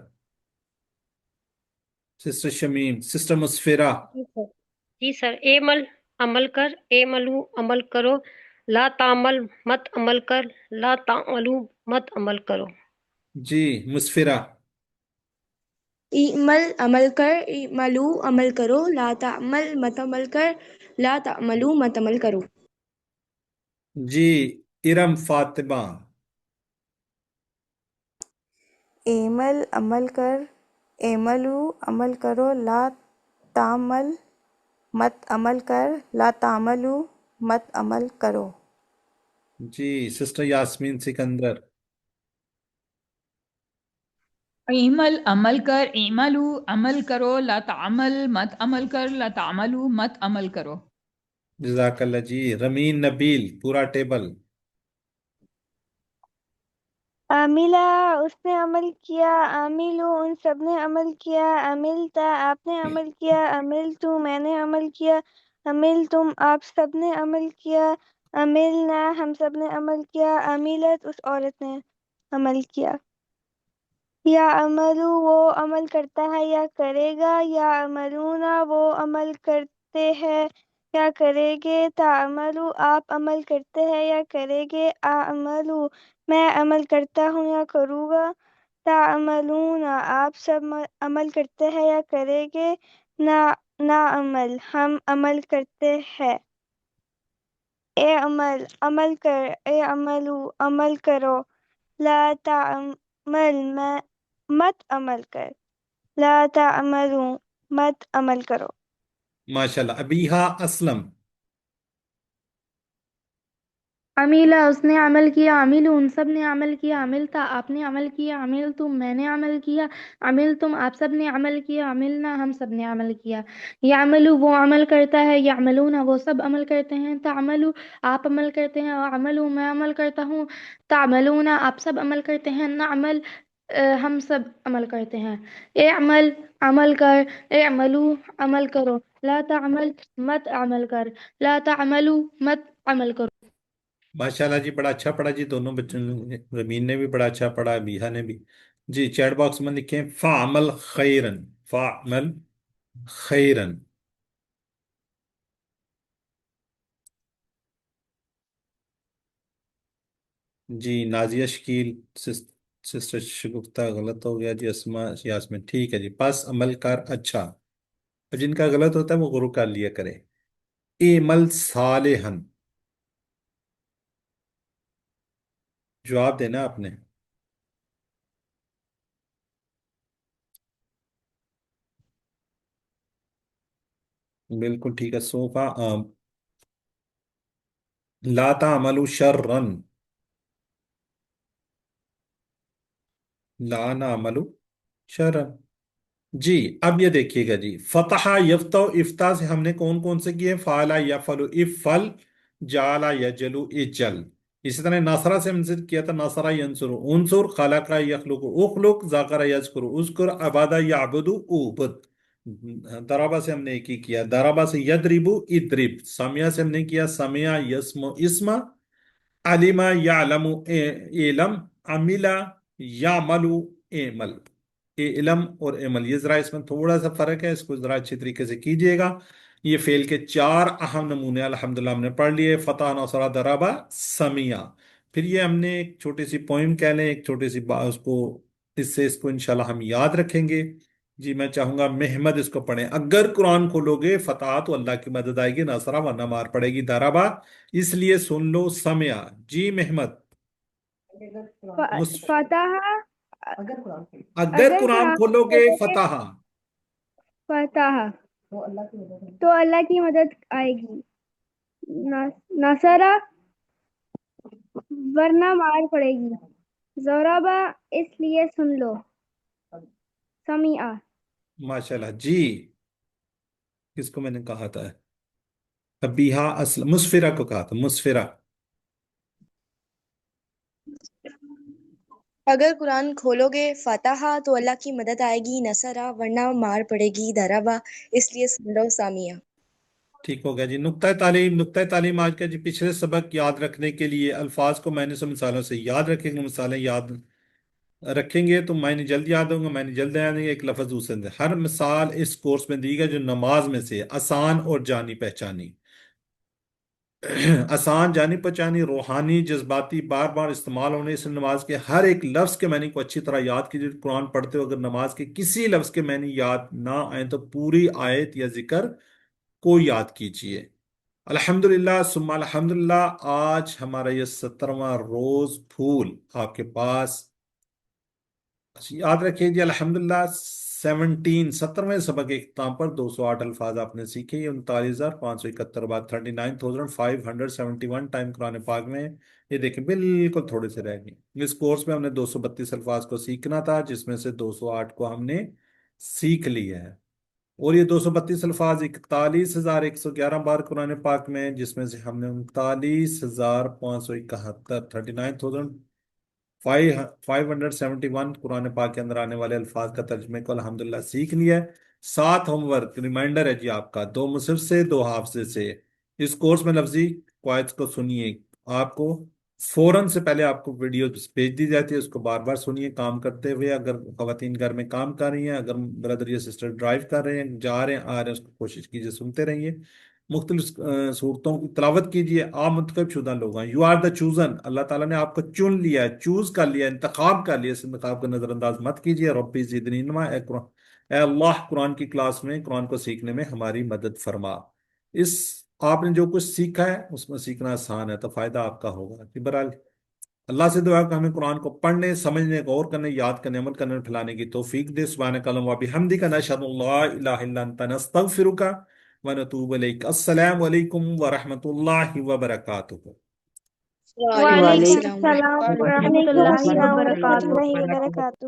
सिस्टर शमीम, सिस्टर मुस्फिरा, जी सर। एमल अमल कर, एमलू अमल करो, ला तामल मत अमल कर, ला तामलू मत अमल करो। जी मुस्फिरा, इमल अमल कर, इमलू अमल करो, ला तामल मत अमल कर, ला तामलू मत अमल करो। जी इरम फातिमा, एमल अमल कर, एमलू अमल करो, ला तामल मत अमल कर, ला तामलू मत अमल करो। जी सिस्टर यास्मीन सिकंदर, ईमल अमल कर, ईमलू अमल करो, ला तामल मत अमल कर, ला तामलू मत अमल करो। जजाकल्ला जी। रमीन नबील, पूरा टेबल। आमिला उसने अमल किया, आमिलू उन सब ने अमल किया, अमिलता आपने अमल किया, अमिलतू मैंने अमल किया, अमिलतुम आप सब ने अमल किया, अमिलना हम सब ने अमल किया, अमिलत उस औरत ने अमल किया। या अमलू वो अमल करता है या करेगा, या अमलूना वो अमल करते हैं या करेंगे, ताअमलू आप अमल करते हैं या करेंगे, आअमलू मैं अमल करता हूँ या करूँगा, ताअमलूना आप सब अमल करते हैं या करेंगे, ना ना अमल हम अमल करते हैं। ए अमल अमल कर, ए अमलू अमल करो, ला ताअमल मत अमल कर, ला ताअमलू मत अमल करो। माशाल्लाह। अबीहा असलम, अमीला उसने अमल किया, अमीलू उन सब ने अमल किया, अमिलता आपने अमल किया, अमिल तुम मैंने अमल किया, अमिल तुम आप सब ने अमल किया, अमिलना हम सब ने अमल किया। यामलू वो अमल करता है, यामलूना वो सब अमल करते हैं, तामलू आप अमल करते हैं, अमलू मैं अमल करता हूँ, तामलूना आप सब अमल करते हैं, नाअमल हम सब अमल करते हैं। ए अमल अमल कर, ए अमलू अमल करो, ला तामल मत अमल कर, ला तामलू मत अमल करो। माशाल्लाह जी, बड़ा अच्छा पढ़ा जी दोनों बच्चों ने। रमीन ने भी बड़ा अच्छा पढ़ा, अबीहा ने भी। जी चैट बॉक्स में लिखें फाअमल खैरन, फाअमल खैरन। जी नाजिया शकील, सिस्टर शगुफ्ता, गलत हो गया जी। अस्मा यास्मीन, ठीक है जी। पास अमल कर, अच्छा। और जिनका गलत होता है वो गुरु कर लिया करे। एमल सालेहन, जवाब देना आपने। बिल्कुल ठीक है। सोफा ला तामलू शर्रन, ला नामलू शर्रन। जी अब ये देखिएगा जी, फतहा यफ्तो इफ्ता से हमने कौन कौन से किए? फाला यफलु इफल, जाला यजलु इजल। इसी तरह नसरा से हमने किया था, नसरा यंसुरु उनसुर, खलका यखलुकु उखलुक, ज़करा यज़कुरु उज़कुर, अबादा याबुदु उबुद। दराबा से हमने एक ही किया, दराबा से यदरिबु इद्रिब, समिया से हमने किया, समिया यस्मु इस्मा, علیما یعلم علم، عملا یعمل عمل، علم اور عمل، یہ ذرا اس میں تھوڑا سا فرق ہے، اس کو ذرا اچھی طریقے سے کیجئے گا۔ یہ فعل کے 4 اہم نمونے الحمدللہ ہم نے پڑھ لیے، فتح، نصرہ، ضربہ، سمیع۔ پھر یہ ہم نے ایک چھوٹی سی پوئم کہہ لیں، ایک چھوٹی سی اس کو، اس سے اس کو انشاءاللہ ہم یاد رکھیں گے۔ جی میں چاہوں گا محمد اس کو پڑھیں۔ اگر قرآن کھولو گے فتح تو اللہ کی مدد آئے گی، نصرہ ورنہ مار پڑے گی، ضربہ اس لیے سن لو، سمع۔ جی محمد، فتح اگر قرآن کھولو گے فتح فتح تو اللہ کی مدد آئے گی، نصرہ ورنہ مار پڑے گی، ضربہ اس لیے سن لو، سمیع۔ ماشاءاللہ۔ جی کس کو میں نے کہا تھا؟ ابیہا مسفرہ کو کہا تھا، مسفرہ۔ اگر قرآن کھولو گے فتح تو اللہ کی مدد آئے گی، نصرہ ورنہ مار پڑے گی، ضربہ اس لیے سن لو، سامیہ۔ ٹھیک ہو گیا جی۔ نقطۂ تعلیم، نقطۂ تعلیم آج کا جی پچھلے سبق یاد رکھنے کے لیے الفاظ کو معنی سے مثالوں سے یاد رکھیں گے، مثالیں یاد رکھیں گے تو معنی جلد یاد ہوں گا، معنی جلد یاد آئیں گے، ایک لفظ دوسرے سے۔ ہر مثال اس کورس میں دی گئی جو نماز میں سے آسان اور جانی پہچانی، آسان جانی پہچانی، روحانی جذباتی، بار بار استعمال ہونے اس نماز کے ہر ایک لفظ کے معنی کو اچھی طرح یاد کیجیے۔ قرآن پڑھتے ہو اگر نماز کے کسی لفظ کے معنی یاد نہ آئیں تو پوری آیت یا ذکر کو یاد کیجیے۔ الحمدللہ ثم الحمدللہ، آج ہمارا یہ 17واں روز پھول آپ کے پاس، یاد رکھیے جی الحمدللہ 17ویں سبق کے اختتام پر 208 الفاظ آپ نے سیکھے، یہ 39,571 بات، 39,571 ٹائم قرآن پاک میں، یہ دیکھیں بالکل تھوڑے سے رہ گئے۔ اس کورس میں ہم نے 232 الفاظ کو سیکھنا تھا، جس میں سے 208 کو ہم نے سیکھ لیا ہے، اور یہ 232 الفاظ 41,111 بار قرآن پاک میں، جس میں سے ہم نے 39,571 39,571 قرآن پاک کے اندر آنے والے الفاظ کا ترجمے کو الحمدللہ سیکھ لیا ہے۔ 7 ہوم ورک ریمائنڈر ہے جی آپ کا، 2 مصحف سے 2 حافظے سے۔ اس کورس میں لفظی قواعد کو سنیے، آپ کو فوراً سے پہلے آپ کو ویڈیو بھیج دی جاتی ہے، اس کو بار بار سنیے کام کرتے ہوئے۔ اگر خواتین گھر میں کام کر رہی ہیں، اگر بردر یا سسٹر ڈرائیو کر رہے ہیں، جا رہے ہیں آ رہے ہیں، اس کو کوشش کیجیے سنتے رہیے، مختلف صورتوں کی تلاوت کیجیے۔ آپ منتخب شدہ لوگ ہیں، یو آر دا چوزن، اللہ تعالیٰ نے آپ کو چن لیا ہے، چوز کر لیا، انتخاب کر لیا، اس انتخاب کو نظر انداز مت کیجیے۔ ربی زدنی علما، اے اللہ قرآن کی کلاس میں، قرآن کو سیکھنے میں ہماری مدد فرما۔ اس آپ نے جو کچھ سیکھا ہے اس میں سیکھنا آسان ہے تو فائدہ آپ کا ہوگا۔ بہرحال اللہ سے دعا کہ ہمیں قرآن کو پڑھنے، سمجھنے، غور کرنے، یاد کرنے، عمل کرنے اور پھیلانے کی توفیق دے۔ سبحانک اللہم و بحمدک، نشہد ان لا الہ الا انت، نستغفرک ونتوب الیک۔ السلام علیکم ورحمۃ اللہ وبرکاتہ۔ وعلیکم وعلیکم السلام السلام ورحمۃ ورحمۃ اللہ اللہ وبرکاتہ۔ وبرکاتہ۔